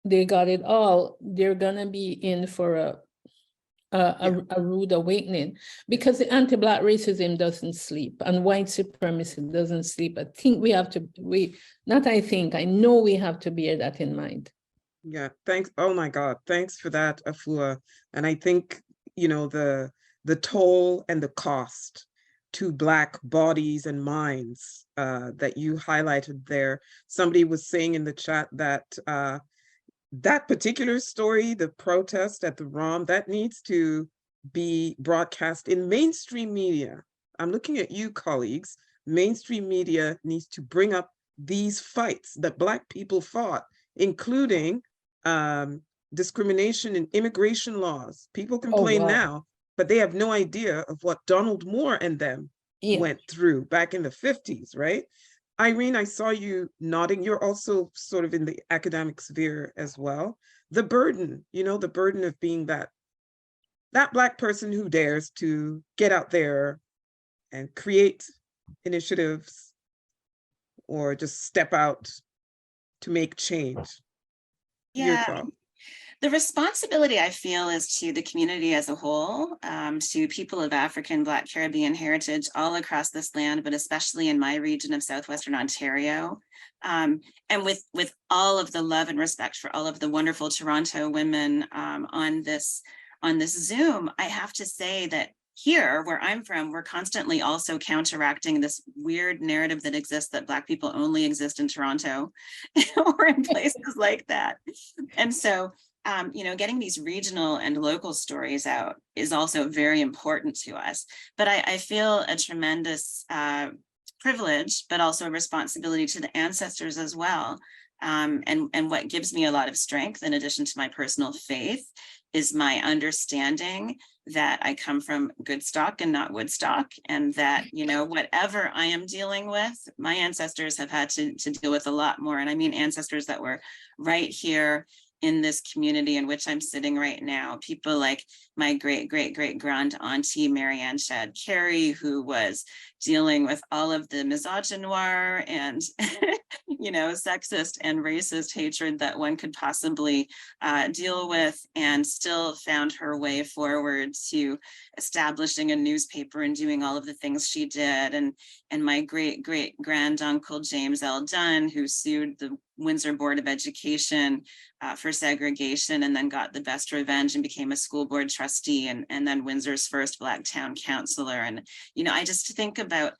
Speaker 7: they got it all, they're gonna be in for a rude awakening, because the anti-Black racism doesn't sleep and white supremacy doesn't sleep. I think I know we have to bear that in mind.
Speaker 4: Yeah, thanks. Oh my God, thanks for that, Afua. And I think, the toll and the cost to Black bodies and minds that you highlighted there. Somebody was saying in the chat that that particular story, the protest at the ROM, that needs to be broadcast in mainstream media. I'm looking at you, colleagues. Mainstream media needs to bring up these fights that Black people fought, including discrimination in immigration laws. People complain now, but they have no idea of what Donald Moore and them went through back in the 50s, right? Irene, I saw you nodding. You're also sort of in the academic sphere as well. The burden, the burden of being that Black person who dares to get out there and create initiatives or just step out to make change.
Speaker 6: Yeah, the responsibility I feel is to the community as a whole, to people of African, Black, Caribbean heritage all across this land, but especially in my region of Southwestern Ontario. And with all of the love and respect for all of the wonderful Toronto women on this Zoom, I have to say that here, where I'm from, we're constantly also counteracting this weird narrative that exists that Black people only exist in Toronto or in places like that. And so, getting these regional and local stories out is also very important to us. But I feel a tremendous privilege, but also a responsibility to the ancestors as well. And what gives me a lot of strength, in addition to my personal faith, is my understanding that I come from good stock and not Woodstock, and that, whatever I am dealing with, my ancestors have had to deal with a lot more. And I mean ancestors that were right here in this community in which I'm sitting right now. People like my great-great-great-grand auntie, Marianne Shad Carey, who was dealing with all of the misogynoir and, sexist and racist hatred that one could possibly deal with, and still found her way forward to establishing a newspaper and doing all of the things she did. And my great-great-granduncle, James L. Dunn, who sued the Windsor Board of Education for segregation, and then got the best revenge and became a school board trustee, and then Windsor's first Black town councilor. And, I just think about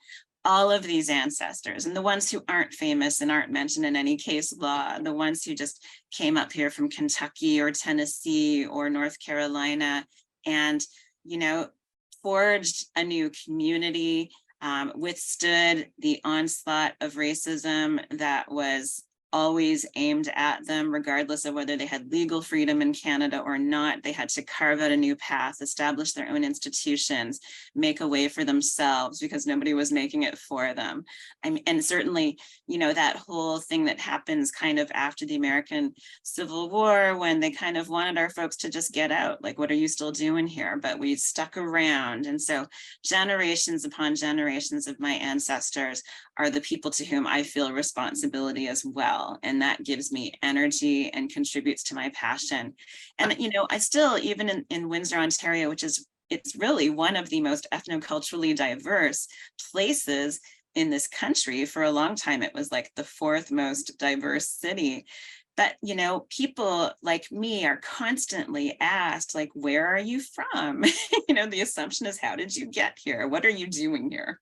Speaker 6: all of these ancestors, and the ones who aren't famous and aren't mentioned in any case law, the ones who just came up here from Kentucky or Tennessee or North Carolina and, forged a new community, withstood the onslaught of racism that was always aimed at them, regardless of whether they had legal freedom in Canada or not. They had to carve out a new path, establish their own institutions, make a way for themselves because nobody was making it for them. I mean, and certainly, you know, that whole thing that happens kind of after the American Civil War, when they kind of wanted our folks to just get out, like, what are you still doing here? But we stuck around. And so generations upon generations of my ancestors are the people to whom I feel responsibility as well. And that gives me energy and contributes to my passion. And, you know, I still, even in Windsor, Ontario, which is, it's really one of the most ethnoculturally diverse places in this country. For a long time, it was like the fourth most diverse city. But, you know, people like me are constantly asked, like, where are you from? You know, the assumption is, how did you get here? What are you doing here?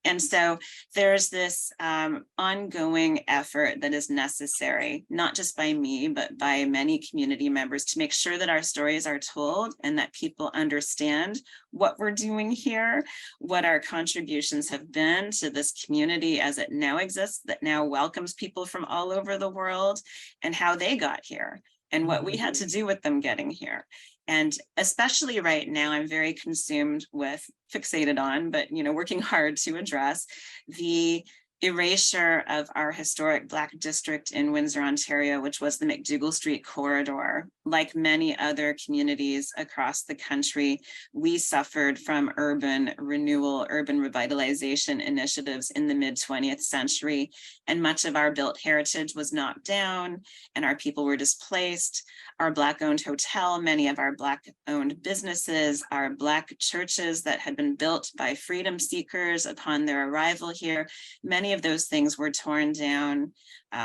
Speaker 6: And so there's this ongoing effort that is necessary, not just by me, but by many community members, to make sure that our stories are told and that people understand what we're doing here, what our contributions have been to this community as it now exists, that now welcomes people from all over the world, and how they got here and what we had to do with them getting here. And especially right now, I'm very consumed with, fixated on, but, you know, working hard to address the erasure of our historic Black district in Windsor, Ontario, which was the McDougall Street corridor. Like many other communities across the country, we suffered from urban renewal, urban revitalization initiatives in the mid-20th century, and much of our built heritage was knocked down and our people were displaced. Our Black-owned hotel, many of our Black-owned businesses, our Black churches that had been built by freedom seekers upon their arrival here, many of those things were torn down.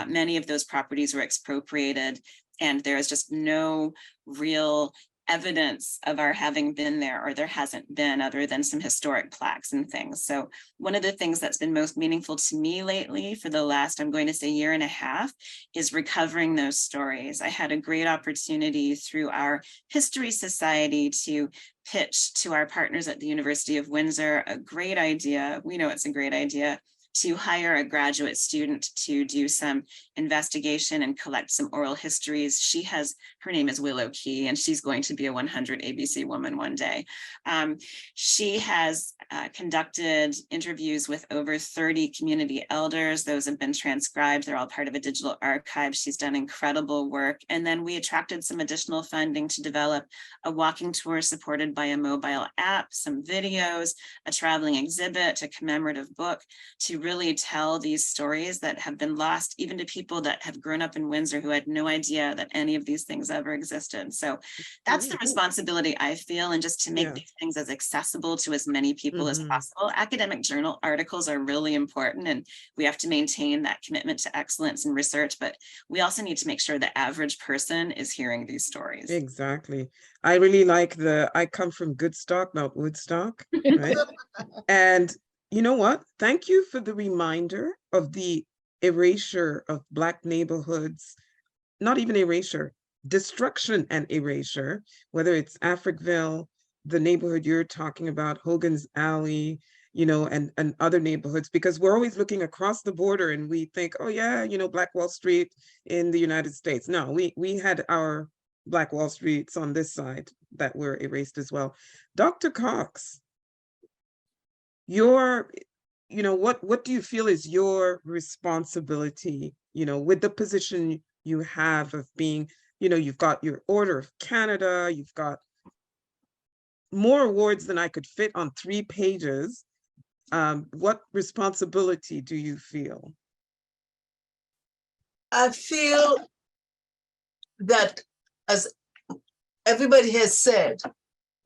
Speaker 6: Many of those properties were expropriated, and there is just no real evidence of our having been there, or there hasn't been, other than some historic plaques and things. So one of the things that's been most meaningful to me lately for the last, I'm going to say, year and a half, is recovering those stories. I had a great opportunity through our History Society to pitch to our partners at the University of Windsor a great idea. We know it's a great idea to hire a graduate student to do some investigation and collect some oral histories. Her name is Willow Key, and she's going to be a 100 ABC woman one day. She has conducted interviews with over 30 community elders. Those have been transcribed. They're all part of a digital archive. She's done incredible work. And then we attracted some additional funding to develop a walking tour supported by a mobile app, some videos, a traveling exhibit, a commemorative book, to really tell these stories that have been lost even to people that have grown up in Windsor who had no idea that any of these things ever existed. So that's the responsibility I feel, and just to make these things as accessible to as many people as possible. Academic journal articles are really important, and we have to maintain that commitment to excellence in research, but we also need to make sure the average person is hearing these stories.
Speaker 4: Exactly. I really like I come from good stock, not Woodstock, right? And you know what? Thank you for the reminder of the erasure of Black neighborhoods, not even erasure, destruction and erasure, whether it's Africville, the neighborhood you're talking about, Hogan's Alley, you know, and other neighborhoods, because we're always looking across the border and we think, oh yeah, you know, Black Wall Street in the United States. No, we had our Black Wall Streets on this side that were erased as well. Dr. Cox, what do you feel is your responsibility, you know, with the position you have of being, you know, you've got your Order of Canada, you've got more awards than I could fit on 3 pages. What responsibility do you feel?
Speaker 5: I feel that, as everybody has said,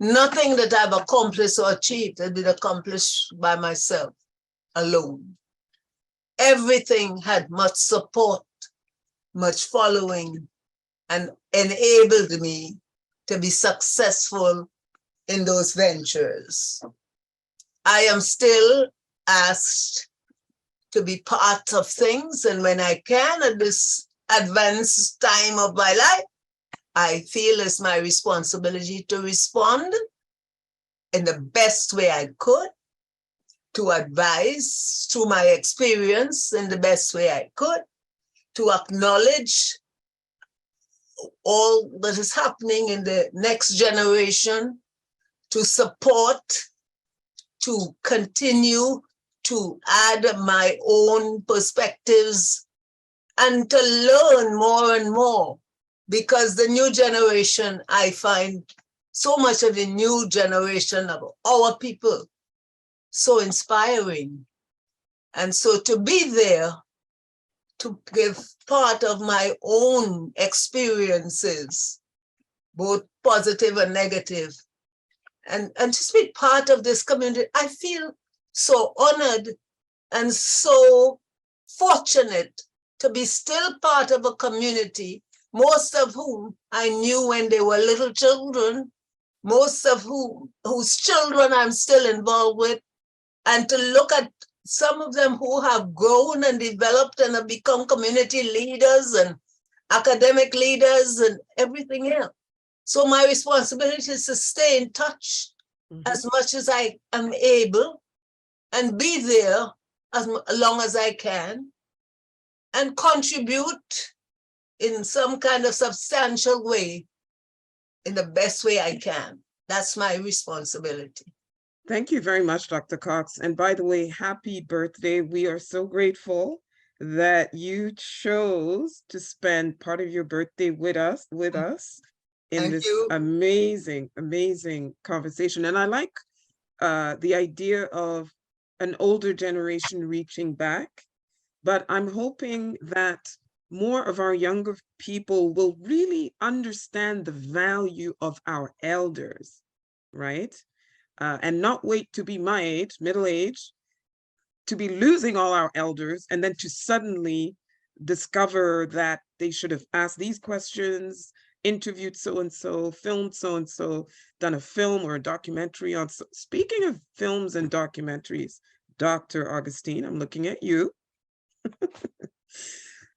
Speaker 5: nothing that I've accomplished or achieved has been accomplished by myself alone. Everything had much support, much following, and enabled me to be successful in those ventures. I am still asked to be part of things, and when I can at this advanced time of my life, I feel it's my responsibility to respond in the best way I could, to advise through my experience in the best way I could, to acknowledge all that is happening in the next generation, to support, to continue to add my own perspectives, and to learn more and more. Because the new generation, I find so much of the new generation of our people so inspiring. And so to be there, to give part of my own experiences, both positive and negative, and just be part of this community, I feel so honored and so fortunate to be still part of a community, most of whom I knew when they were little children, most of whose children I'm still involved with, and to look at some of them who have grown and developed and have become community leaders and academic leaders and everything else. So my responsibility is to stay in touch as much as I am able and be there as long as I can and contribute in some kind of substantial way in the best way I can. That's my responsibility.
Speaker 4: Thank you very much, Dr. Cox. And by the way, happy birthday. We are so grateful that you chose to spend part of your birthday with us in
Speaker 5: Thank
Speaker 4: this
Speaker 5: you.
Speaker 4: amazing, amazing conversation. And I like the idea of an older generation reaching back, but I'm hoping that more of our younger people will really understand the value of our elders, right? And not wait to be my age, middle age, to be losing all our elders, and then to suddenly discover that they should have asked these questions, interviewed so-and-so, filmed so-and-so, done a film or a documentary on. Speaking of films and documentaries, Dr. Augustine, I'm looking at you.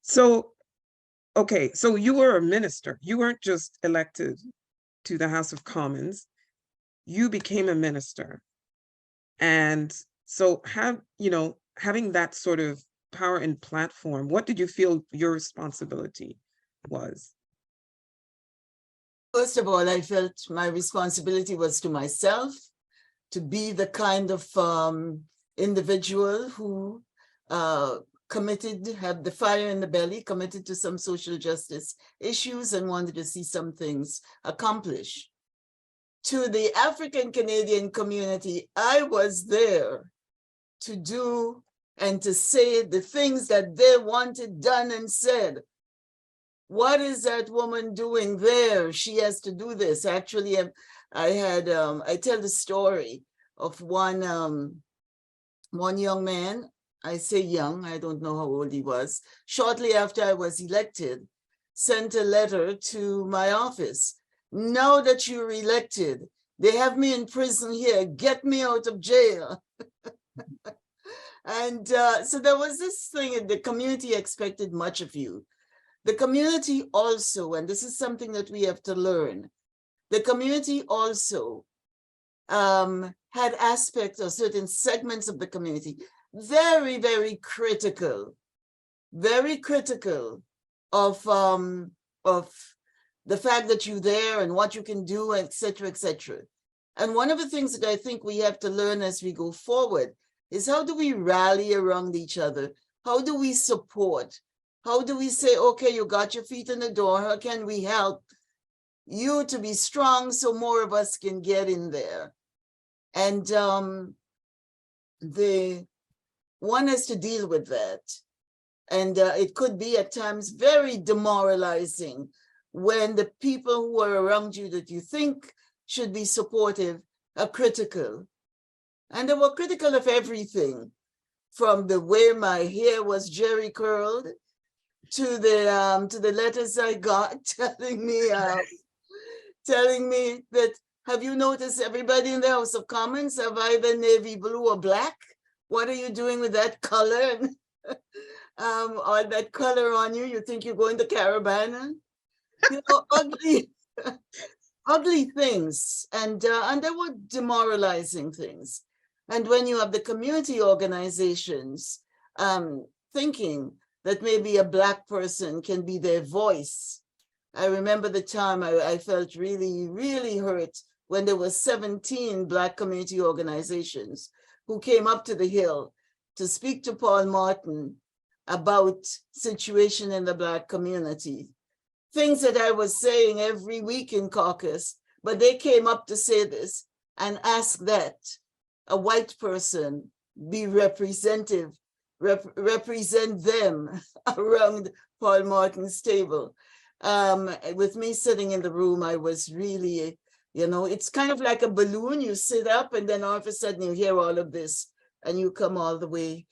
Speaker 4: So, okay, so you were a minister. You weren't just elected to the House of Commons. You became a minister. And so having that sort of power and platform, what did you feel your responsibility was?
Speaker 3: First of all, I felt my responsibility was to myself, to be the kind of individual who had the fire in the belly, committed to some social justice issues and wanted to see some things accomplished. To the African Canadian community, I was there to do and to say the things that they wanted done and said. What is that woman doing there? She has to do this. Actually, I tell the story of one young man. I say young, I don't know how old he was. Shortly after I was elected, sent a letter to my office. Now that you're elected, they have me in prison here. Get me out of jail. And so there was this thing, and the community expected much of you. The community also, and this is something that we have to learn, the community also had aspects of certain segments of the community, very, very critical of the fact that you're there and what you can do, et cetera, et cetera. And one of the things that I think we have to learn as we go forward is how do we rally around each other? How do we support? How do we say, okay, you got your feet in the door, how can we help you to be strong so more of us can get in there? And the one has to deal with that. And it could be at times very demoralizing when the people who are around you that you think should be supportive are critical. And they were critical of everything, from the way my hair was jerry curled to the letters I got telling me that, have you noticed everybody in the House of Commons have either navy blue or black? What are you doing with that color? Or that color on you? You think you're going to Carabana? You know, ugly things, and there were demoralizing things. And when you have the community organizations thinking that maybe a Black person can be their voice. I remember the time I felt really, really hurt when there were 17 Black community organizations who came up to the Hill to speak to Paul Martin about situation in the Black community. Things that I was saying every week in caucus, but they came up to say this and ask that a white person be represent them around Paul Martin's table. With me sitting in the room, I was really, it's kind of like a balloon. You sit up and then all of a sudden you hear all of this and you come all the way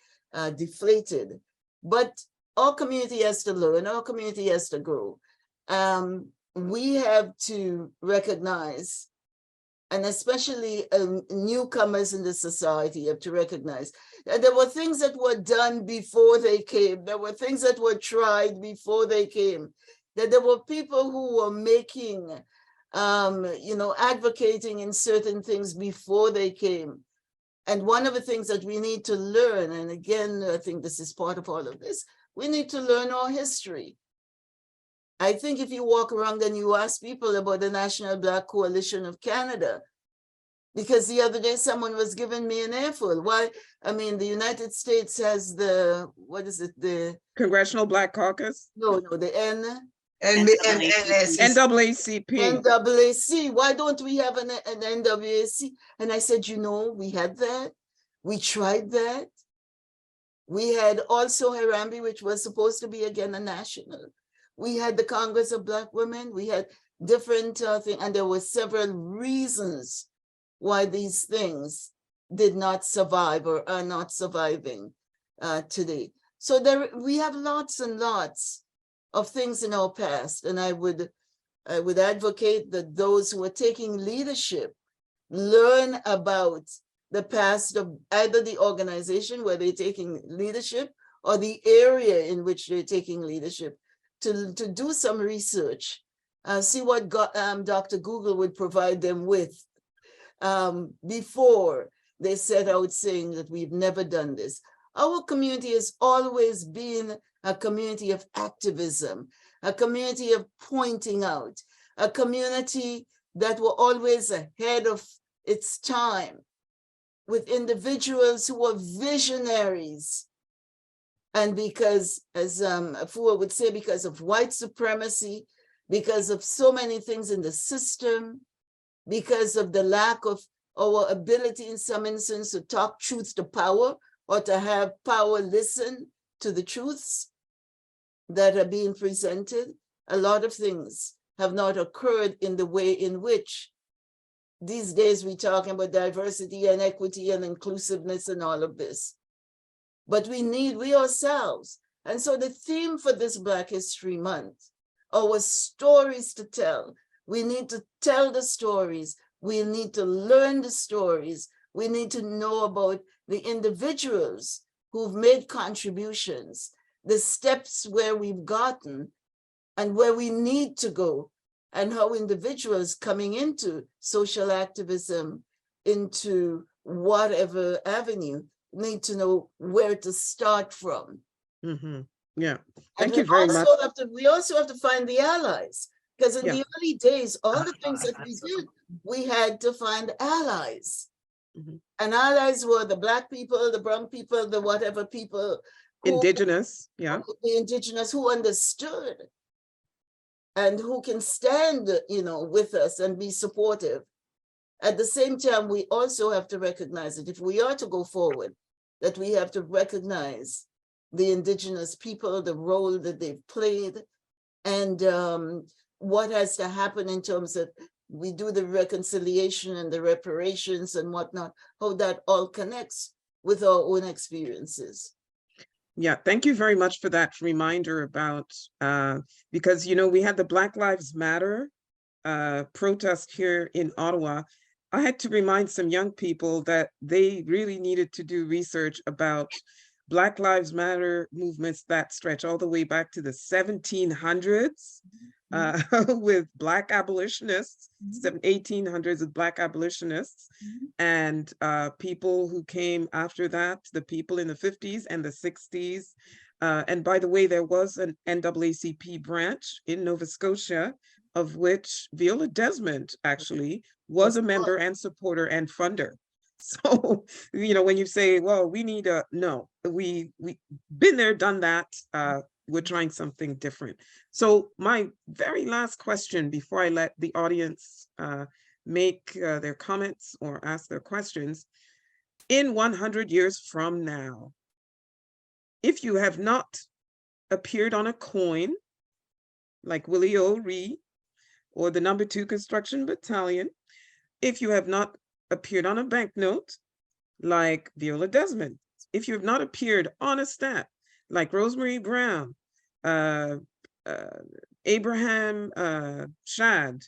Speaker 3: deflated. But our community has to learn, our community has to grow. We have to recognize, and especially newcomers in the society have to recognize that there were things that were done before they came. There were things that were tried before they came. That there were people who were making, advocating in certain things before they came. And one of the things that we need to learn, and again, I think this is part of all of this, we need to learn our history. I think if you walk around and you ask people about the National Black Coalition of Canada, because the other day someone was giving me an earful. Why? I mean, the United States has the, what is it? The
Speaker 4: Congressional Black Caucus?
Speaker 3: No, the
Speaker 4: NAACP.
Speaker 3: NAAC. Why don't we have an NAAC? And I said, we had that. We tried that. We had also Harambee, which was supposed to be again a national. We had the Congress of Black Women. We had different things, and there were several reasons why these things did not survive or are not surviving today. So we have lots and lots of things in our past, and I would advocate that those who are taking leadership learn about the past of either the organization where they're taking leadership or the area in which they're taking leadership, to do some research, see what Dr. Google would provide them with before they set out saying that we've never done this. Our community has always been a community of activism, a community of pointing out, a community that were always ahead of its time, with individuals who were visionaries. And because, as Afua would say, because of white supremacy, because of so many things in the system, because of the lack of our ability in some instances to talk truth to power, or to have power listen to the truths that are being presented, a lot of things have not occurred in the way in which these days we're talking about diversity and equity and inclusiveness and all of this. But we ourselves. And so the theme for this Black History Month, our stories to tell. We need to tell the stories. We need to learn the stories. We need to know about the individuals who've made contributions, the steps where we've gotten and where we need to go, and how individuals coming into social activism, into whatever avenue, need to know where to start from.
Speaker 4: Mm-hmm. Yeah, thank you very much.
Speaker 3: We also have to find the allies, because in the early days, all the things that we did, we had to find allies. Mm-hmm. And allies were the Black people, the brown people, the whatever people.
Speaker 4: Indigenous, yeah.
Speaker 3: The indigenous who understood and who can stand, with us and be supportive. At the same time, we also have to recognize that if we are to go forward, that we have to recognize the indigenous people, the role that they've played, and what has to happen in terms of we do the reconciliation and the reparations and whatnot, how that all connects with our own experiences.
Speaker 4: Yeah, thank you very much for that reminder about, because, we had the Black Lives Matter protest here in Ottawa. I had to remind some young people that they really needed to do research about Black Lives Matter movements that stretch all the way back to the 1700s. with Black abolitionists, 1800s with Black abolitionists, and people who came after that, the people in the 50s and the 60s. And by the way, there was an NAACP branch in Nova Scotia, of which Viola Desmond actually was a member and supporter and funder. So, when you say, well, we need no, we've been there, done that. We're trying something different. So my very last question before I let the audience make their comments or ask their questions, in 100 years from now, if you have not appeared on a coin like Willie O'Ree or the No. 2 Construction Battalion, if you have not appeared on a banknote like Viola Desmond, if you have not appeared on a stamp like Rosemary Brown, Abraham Shad,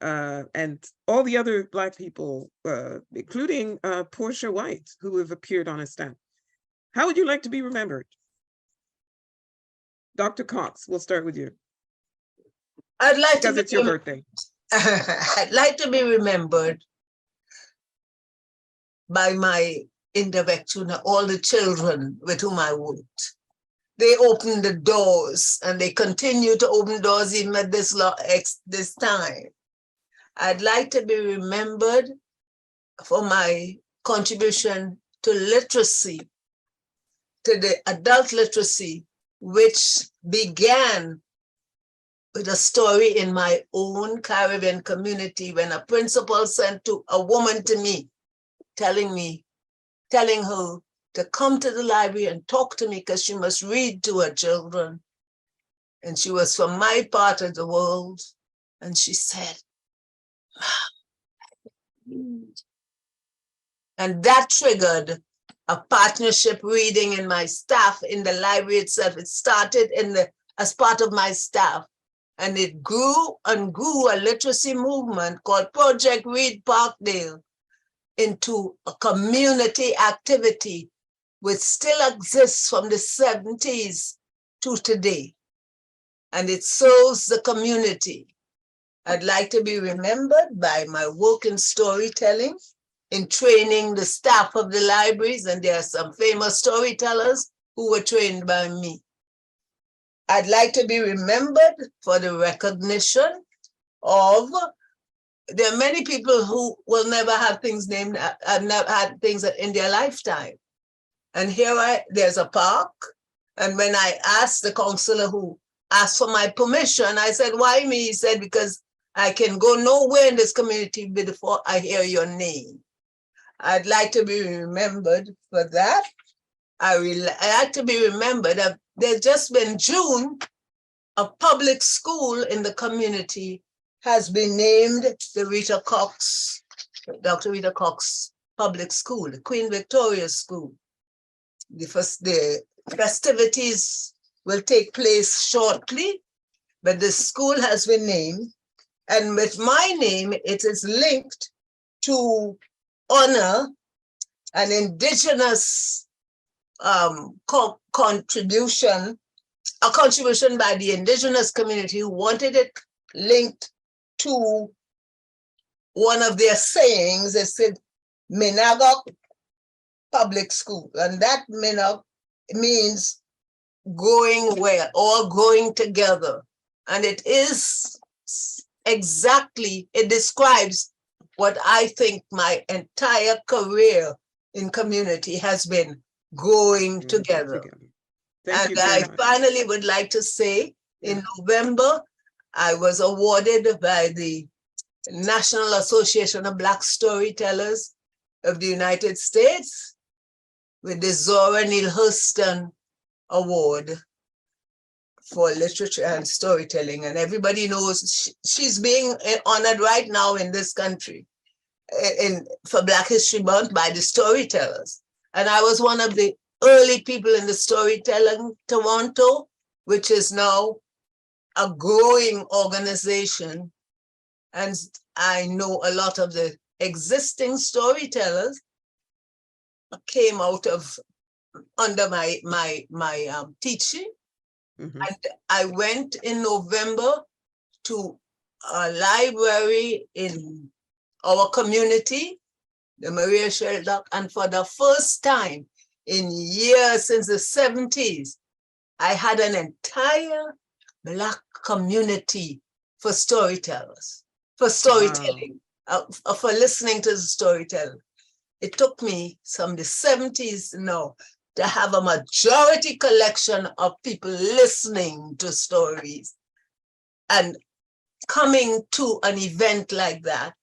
Speaker 4: and all the other Black people, including Portia White, who have appeared on a stamp, how would you like to be remembered? Dr. Cox, we'll start with you.
Speaker 5: I'd like
Speaker 4: because it's your birthday.
Speaker 5: I'd like to be remembered by my interaction, all the children with whom I worked. They opened the doors and they continue to open doors even at this time. I'd like to be remembered for my contribution to literacy, to the adult literacy, which began with a story in my own Caribbean community when a principal sent a woman to me, telling her to come to the library and talk to me because she must read to her children. And she was from my part of the world. And she said, and that triggered a partnership reading in my staff in the library itself. It started as part of my staff. And it grew and grew, a literacy movement called Project Read Parkdale into a community activity which still exists from the 70s to today. And it serves the community. I'd like to be remembered by my work in storytelling, in training the staff of the libraries, and there are some famous storytellers who were trained by me. I'd like to be remembered for the recognition of, there are many people who will never have things named, have never had things in their lifetime. And there's a park. And when I asked the counselor who asked for my permission, I said, why me? He said, because I can go nowhere in this community before I hear your name. I'd like to be remembered for that. I like to be remembered. There's just been June, a public school in the community has been named the Dr. Rita Cox Public School, the Queen Victoria School. The festivities will take place shortly, but the school has been named. And with my name, it is linked to honor an indigenous contribution by the indigenous community who wanted it linked to one of their sayings. They said, Minagok Public School. And that Minagok means going where, all going together. And it is exactly, it describes what I think my entire career in community has been, going together. And I finally would like to say, in November, I was awarded by the National Association of Black Storytellers of the United States with the Zora Neale Hurston Award for Literature and Storytelling. And everybody knows she's being honored right now in this country for Black History Month by the storytellers. And I was one of the early people in the Storytelling Toronto, which is now a growing organization. And I know a lot of the existing storytellers came out of under my teaching. And I went in November to a library in our community, the Maria Sheldock, and for the first time in years, since the 70s, I had an entire Black community for storytellers, for storytelling, for listening to the storytelling. It took me some the 70s now to have a majority collection of people listening to stories and coming to an event like that.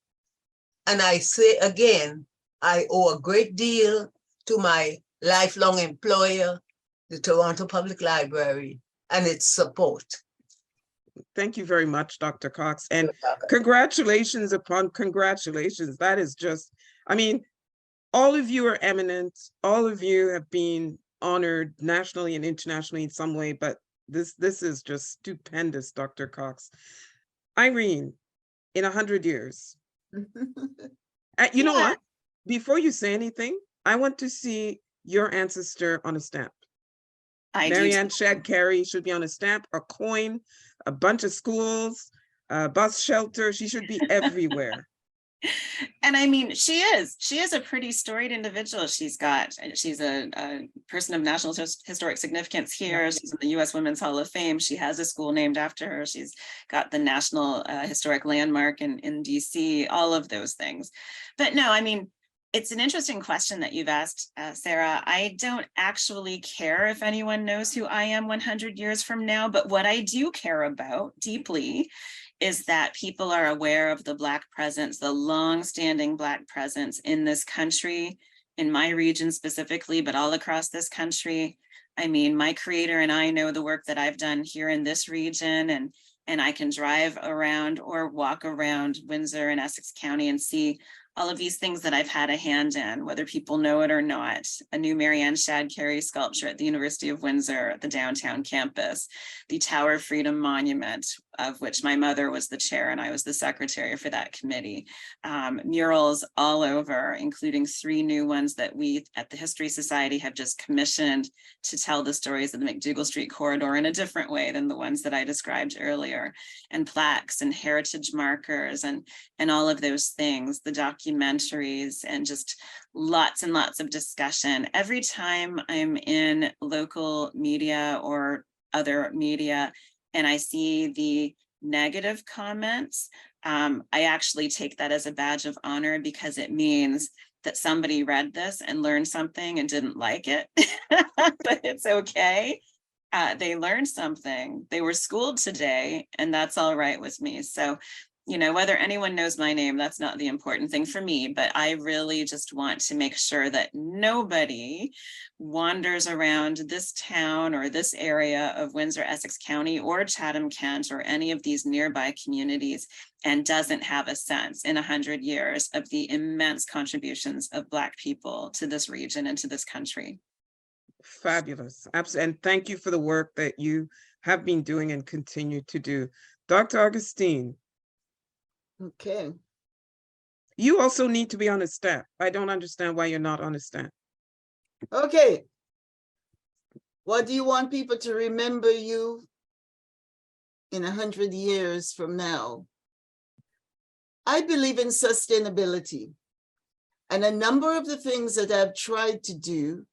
Speaker 5: And I say again, I owe a great deal to my lifelong employer, the Toronto Public Library, and its support.
Speaker 4: Thank you very much, Dr. Cox. And congratulations upon congratulations. That is just, I mean, all of you are eminent. All of you have been honored nationally and internationally in some way, but this is just stupendous, Dr. Cox. Irene, in 100 years, you know what? Before you say anything, I want to see your ancestor on a stamp. Marianne Shad Carey should be on a stamp, a coin, a bunch of schools, a bus shelter. She should be everywhere.
Speaker 6: And I mean, she is a pretty storied individual. She's a person of national historic significance here. She's in the U.S. Women's Hall of Fame. She has a school named after her. She's got the National Historic Landmark in DC, all of those things. But no, I mean, it's an interesting question that you've asked, Sarah. I don't actually care if anyone knows who I am 100 years from now, but what I do care about deeply is that people are aware of the Black presence, the long-standing Black presence in this country, in my region specifically, but all across this country. I mean, my creator and I know the work that I've done here in this region, and I can drive around or walk around Windsor and Essex County and see all of these things that I've had a hand in, whether people know it or not. A new Marianne Shad Carey sculpture at the University of Windsor at the downtown campus, the Tower of Freedom Monument, of which my mother was the chair and I was the secretary for that committee. Murals all over, including 3 new ones that we at the History Society have just commissioned to tell the stories of the McDougall Street corridor in a different way than the ones that I described earlier, and plaques and heritage markers and all of those things, the documentaries, and just lots and lots of discussion. Every time I'm in local media or other media and I see the negative comments, I actually take that as a badge of honor, because it means that somebody read this and learned something and didn't like it, but it's okay. They learned something, they were schooled today, and that's all right with me. So, you know, whether anyone knows my name, that's not the important thing for me, but I really just want to make sure that nobody wanders around this town or this area of Windsor, Essex County, or Chatham, Kent, or any of these nearby communities and doesn't have a sense in 100 years of the immense contributions of Black people to this region and to this country.
Speaker 4: Fabulous. Absolutely. And thank you for the work that you have been doing and continue to do. Dr. Augustine.
Speaker 3: Okay.
Speaker 4: You also need to be on a stamp. I don't understand why you're not on a stamp.
Speaker 3: Okay. What do you want people to remember you in 100 years from now? I believe in sustainability. And a number of the things that I've tried to do,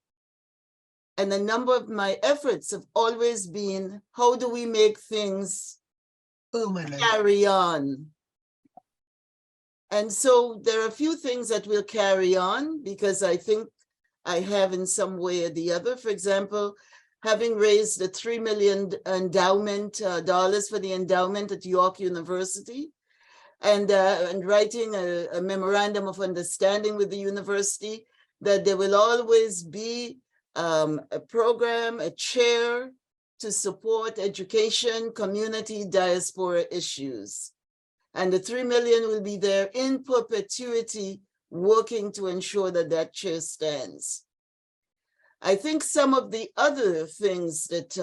Speaker 3: and a number of my efforts have always been, how do we make things carry on? And so there are a few things that will carry on because I think I have in some way or the other. For example, having raised the $3 million endowment dollars for the endowment at York University, and writing a memorandum of understanding with the university that there will always be a program, a chair to support education, community, diaspora issues. And the 3 million will be there in perpetuity, working to ensure that that chair stands. I think some of the other things that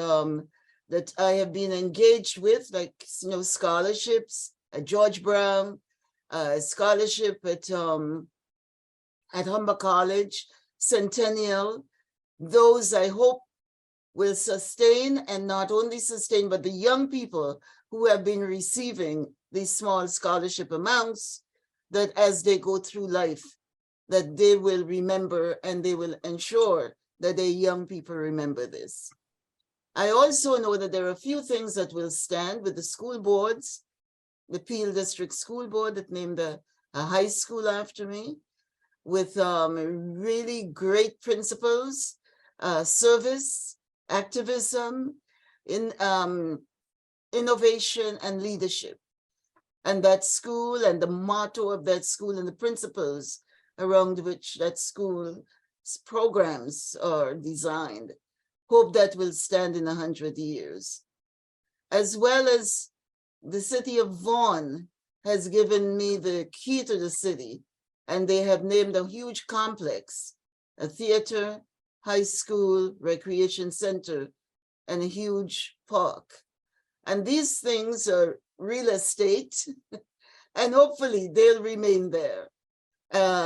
Speaker 3: that I have been engaged with, like scholarships at George Brown, scholarship at Humber College, Centennial, those I hope will sustain, and not only sustain, but the young people who have been receiving these small scholarship amounts, that as they go through life, that they will remember and they will ensure that their young people remember this. I also know that there are a few things that will stand with the school boards, the Peel District School Board that named a high school after me, with really great principles, service, activism, innovation, and leadership. And that school and the motto of that school and the principles around which that school's programs are designed, hope that will stand in 100 years. As well as the city of Vaughan has given me the key to the city, and they have named a huge complex, a theater, high school, recreation center, and a huge park. And these things are real estate, and hopefully they'll remain there,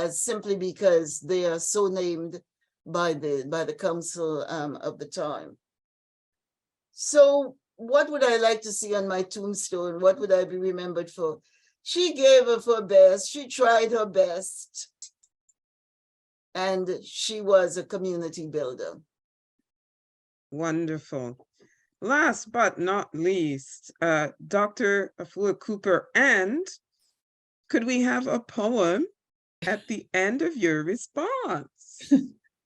Speaker 3: simply because they are so named by the council of the time. So what would I like to see on my tombstone? What would I be remembered for? She gave of her best, she tried her best, and she was a community builder.
Speaker 4: Wonderful. Last but not least, Dr. Afua Cooper, and could we have a poem at the end of your response?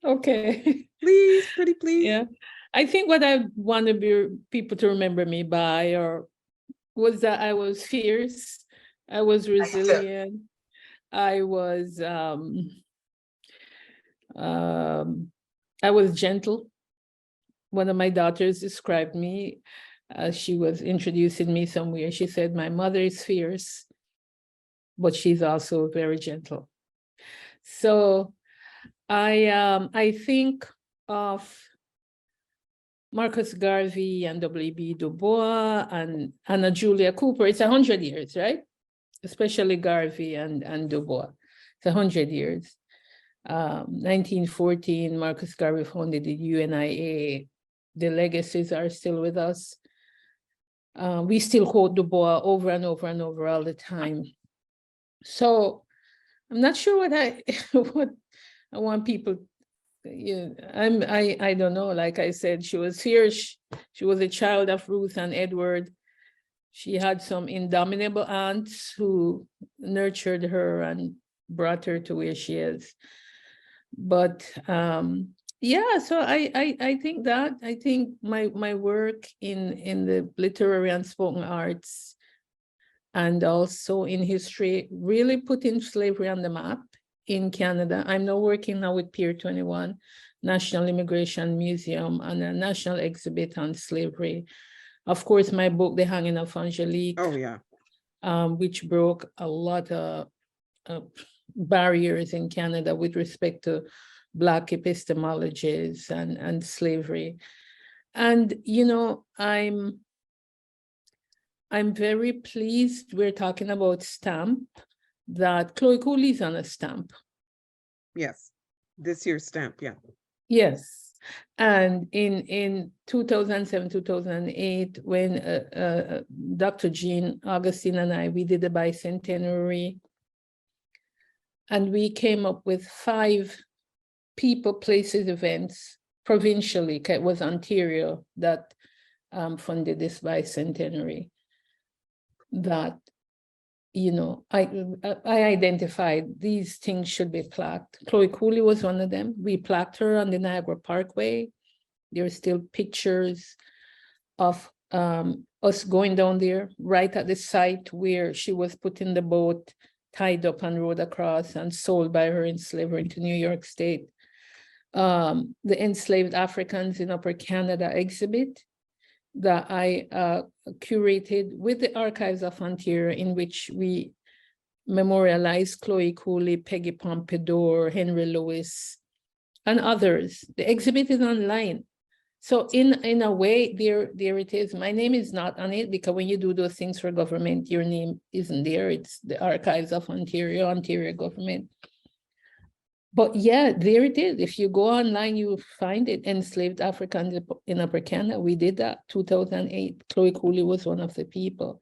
Speaker 7: Okay.
Speaker 4: Please, pretty please.
Speaker 7: Yeah. I think what I want to be people to remember me by was that I was fierce, I was resilient, I was gentle. One of my daughters described me, she was introducing me somewhere. She said, my mother is fierce, but she's also very gentle. So I think of Marcus Garvey and W.B. Du Bois and Anna Julia Cooper. It's 100 years, right? Especially Garvey and Du Bois. It's 100 years. 1914, Marcus Garvey founded the UNIA. The legacies are still with us. We still quote Du Bois over and over and over all the time. So I'm not sure what what I want people. Yeah, I don't know. Like I said, she was fierce. She was a child of Ruth and Edward. She had some indomitable aunts who nurtured her and brought her to where she is. But yeah, so I think that my work in the literary and spoken arts and also in history really putting slavery on the map in Canada. I'm now working now with Pier 21, National Immigration Museum, and a national exhibit on slavery. Of course, my book, The Hanging of Angelique, which broke a lot of barriers in Canada with respect to Black epistemologies and slavery. And, you know, I'm very pleased we're talking about stamp, that Chloe Cooley's on a stamp.
Speaker 4: Yes, this year's stamp, yeah.
Speaker 7: Yes, and in 2007, 2008, when Dr. Jean Augustine and I, we did the bicentenary, and we came up with 5 people, places, events provincially. It was Ontario that funded this bicentenary. That, you know, I identified these things should be plaqued. Chloe Cooley was one of them. We plaqued her on the Niagara Parkway. There are still pictures of us going down there, right at the site where she was put in the boat, tied up and rowed across and sold by her enslaver into New York State. The Enslaved Africans in Upper Canada exhibit that I curated with the Archives of Ontario, in which we memorialize Chloe Cooley, Peggy Pompadour, Henry Lewis, and others. The exhibit is online. So in a way, there it is. My name is not on it, because when you do those things for government, your name isn't there. It's the Archives of Ontario, Ontario government. But yeah, there it is. If you go online, you find it. Enslaved Africans in Upper Canada. We did that 2008. Chloe Cooley was one of the people.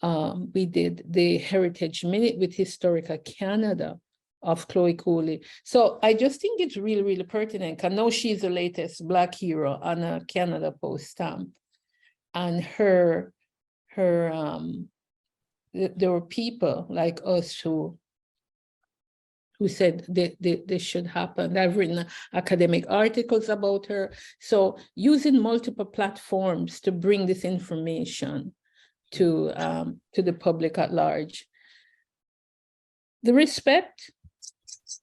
Speaker 7: We did the Heritage Minute with Historical Canada of Chloe Cooley. So I just think it's really, really pertinent. I know she's the latest Black hero on a Canada Post stamp. And there were people like us who said they should happen. I've written academic articles about her. So using multiple platforms to bring this information to the public at large. The respect,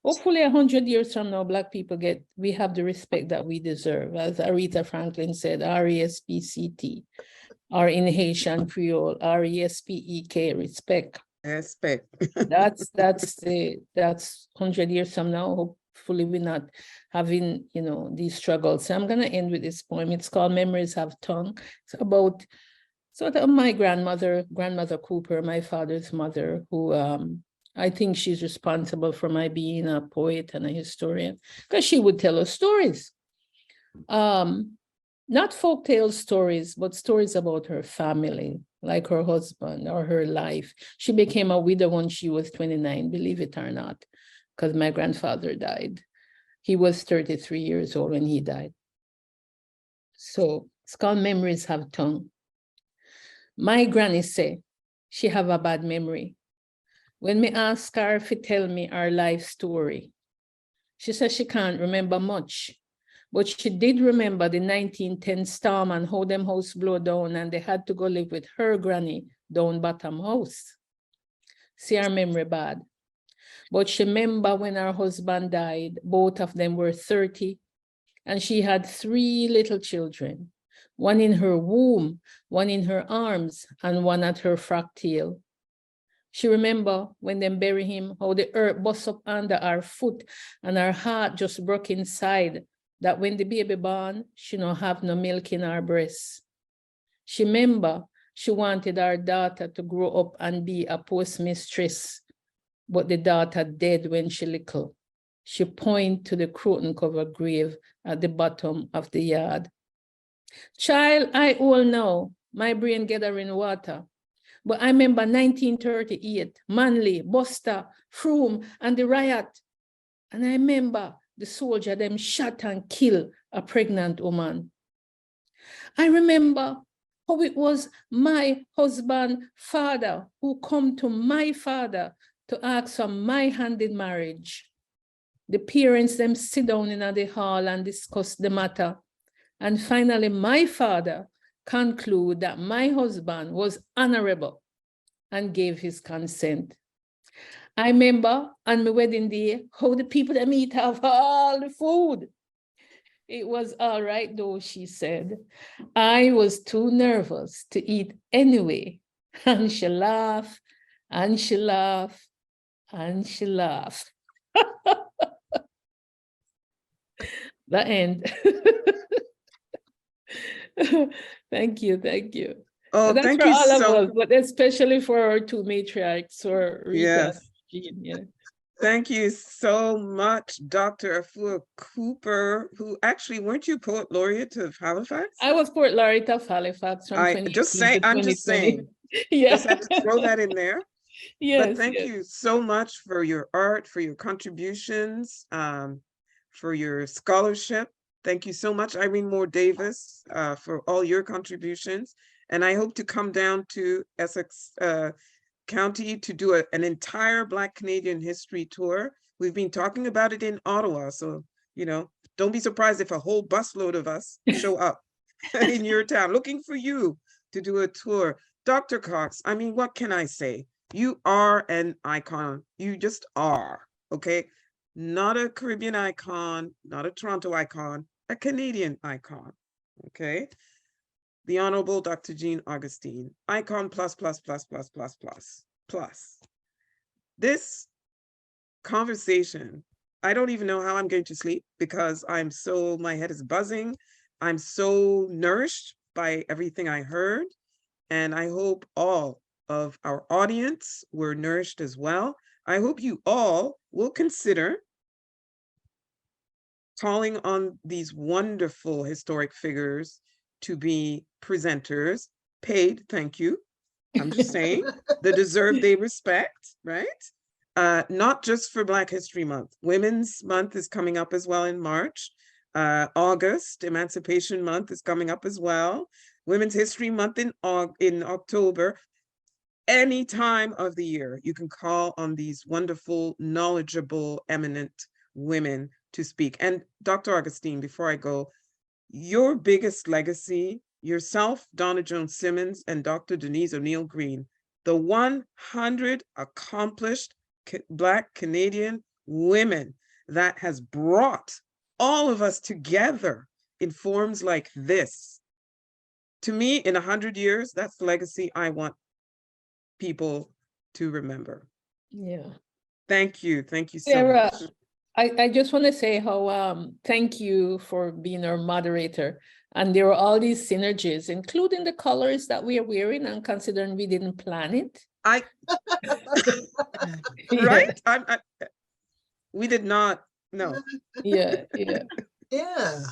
Speaker 7: hopefully 100 years from now, Black people we have the respect that we deserve. As Aretha Franklin said, R-E-S-P-C-T, or in Haitian Creole, R-E-S-P-E-K, respect.
Speaker 4: Respect.
Speaker 7: That's 100 years from now. Hopefully we're not having, these struggles. So I'm gonna end with this poem. It's called Memories Have Tongue. It's about sort of my grandmother Cooper, my father's mother, who I think she's responsible for my being a poet and a historian, because she would tell us stories. Not folktale stories, but stories about her family, like her husband or her life. She became a widow when she was 29, believe it or not, because my grandfather died. He was 33 years old when he died. So it's called Memories Have Tongue. My granny say she have a bad memory. When me ask her to tell me her life story, she says she can't remember much, but she did remember the 1910 storm and how them house blow down and they had to go live with her granny down bottom house. See, her memory bad. But she remember when her husband died, both of them were 30, and she had 3 little children. One in her womb, one in her arms, and one at her frack tail. She remember when them bury him, how the earth bust up under her foot and her heart just broke inside, that when the baby born, she no have no milk in her breast. She remember she wanted her daughter to grow up and be a postmistress, but the daughter dead when she little. She point to the croton cover grave at the bottom of the yard. Child, I old now, my brain gathering water. But I remember 1938, Manly, Buster, Froome, and the riot. And I remember the soldier, them shot and kill a pregnant woman. I remember how it was my husband, father, who come to my father to ask for my hand in marriage. The parents, them sit down in the hall and discuss the matter. And finally, my father concluded that my husband was honorable and gave his consent. I remember on my wedding day, how the people that meet have all the food. It was all right though, she said. I was too nervous to eat anyway. And she laughed, and she laughed, and she laughed. The end. Thank you, thank you.
Speaker 4: Oh,
Speaker 7: that's
Speaker 4: thank
Speaker 7: for
Speaker 4: you
Speaker 7: all
Speaker 4: so
Speaker 7: of us, but especially for our 2 matriarchs, or Rita.
Speaker 4: Yes.
Speaker 7: Jean, yeah.
Speaker 4: Thank you so much, Dr. Afua Cooper, who actually, weren't you poet laureate of Halifax?
Speaker 7: I was poet laureate of Halifax from 2018
Speaker 4: just say,
Speaker 7: to
Speaker 4: I'm just saying.
Speaker 7: Yeah.
Speaker 4: Just had to throw that in there.
Speaker 7: Yes.
Speaker 4: But thank you so much for your art, for your contributions, for your scholarship. Thank you so much, Irene Moore Davis, for all your contributions. And I hope to come down to Essex County to do an entire Black Canadian history tour. We've been talking about it in Ottawa. So, don't be surprised if a whole busload of us show up in your town looking for you to do a tour. Dr. Cox, I mean, what can I say? You are an icon. You just are, okay? Not a Caribbean icon, not a Toronto icon, a Canadian icon, okay? The Honorable Dr. Jean Augustine, icon plus, plus, plus, plus, plus, plus, plus. This conversation, I don't even know how I'm going to sleep because my head is buzzing. I'm so nourished by everything I heard. And I hope all of our audience were nourished as well. I hope you all will consider calling on these wonderful historic figures to be presenters, paid, thank you. I'm just saying, they deserve their respect, right? Not just for Black History Month. Women's Month is coming up as well in March. August, Emancipation Month is coming up as well. Women's History Month in October. Any time of the year, you can call on these wonderful, knowledgeable, eminent women to speak. And Dr. Augustine, before I go, your biggest legacy, yourself, Donna Jones Simmons, and Dr. Denise O'Neill Green, the 100 accomplished Black Canadian women that has brought all of us together in forms like this. To me, in 100 years, that's the legacy I want people to remember.
Speaker 7: Yeah.
Speaker 4: Thank you. Thank you so
Speaker 7: Sarah,
Speaker 4: much.
Speaker 7: I just want to say how thank you for being our moderator. And there were all these synergies, including the colors that we are wearing, and considering we didn't plan it.
Speaker 4: Right? We did not, no.
Speaker 7: Yeah.
Speaker 3: Yeah.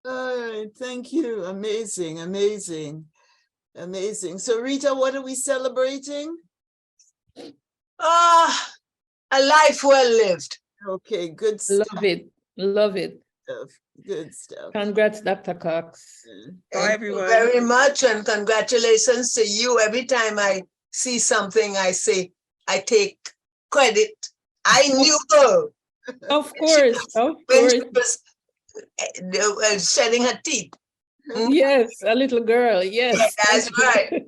Speaker 3: All right. Thank you. Amazing, amazing, amazing. So Rita, what are we celebrating?
Speaker 5: A life well lived.
Speaker 3: Okay, good stuff.
Speaker 7: Love it.
Speaker 3: Good stuff.
Speaker 7: Congrats, Dr. Cox.
Speaker 5: Thank you very much, and congratulations to you. Every time I see something, I say, I take credit. I knew her.
Speaker 7: Of course.
Speaker 5: When she was shedding her teeth.
Speaker 7: Yes, a little girl. Yes.
Speaker 5: That's right.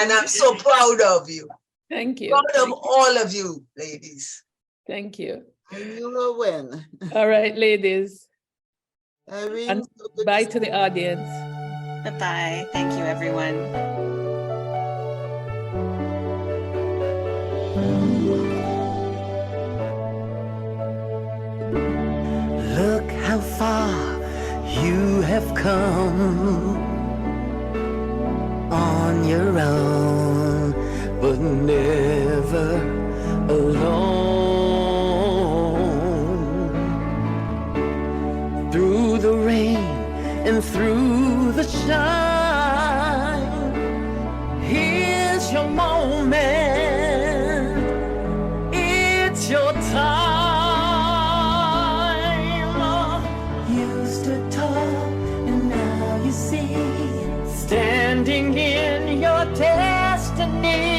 Speaker 5: And I'm so proud of you.
Speaker 7: Thank you.
Speaker 5: Proud of all of you, ladies.
Speaker 7: Thank you.
Speaker 3: I knew her when.
Speaker 7: All right, ladies.
Speaker 3: Irene,
Speaker 7: And bye to the audience.
Speaker 6: Bye-bye. Thank you, everyone.
Speaker 1: Look how far you have come on your own, but never alone. Through the rain and through the shine, here's your moment. It's your time. You stood tall and now you see, standing in your destiny.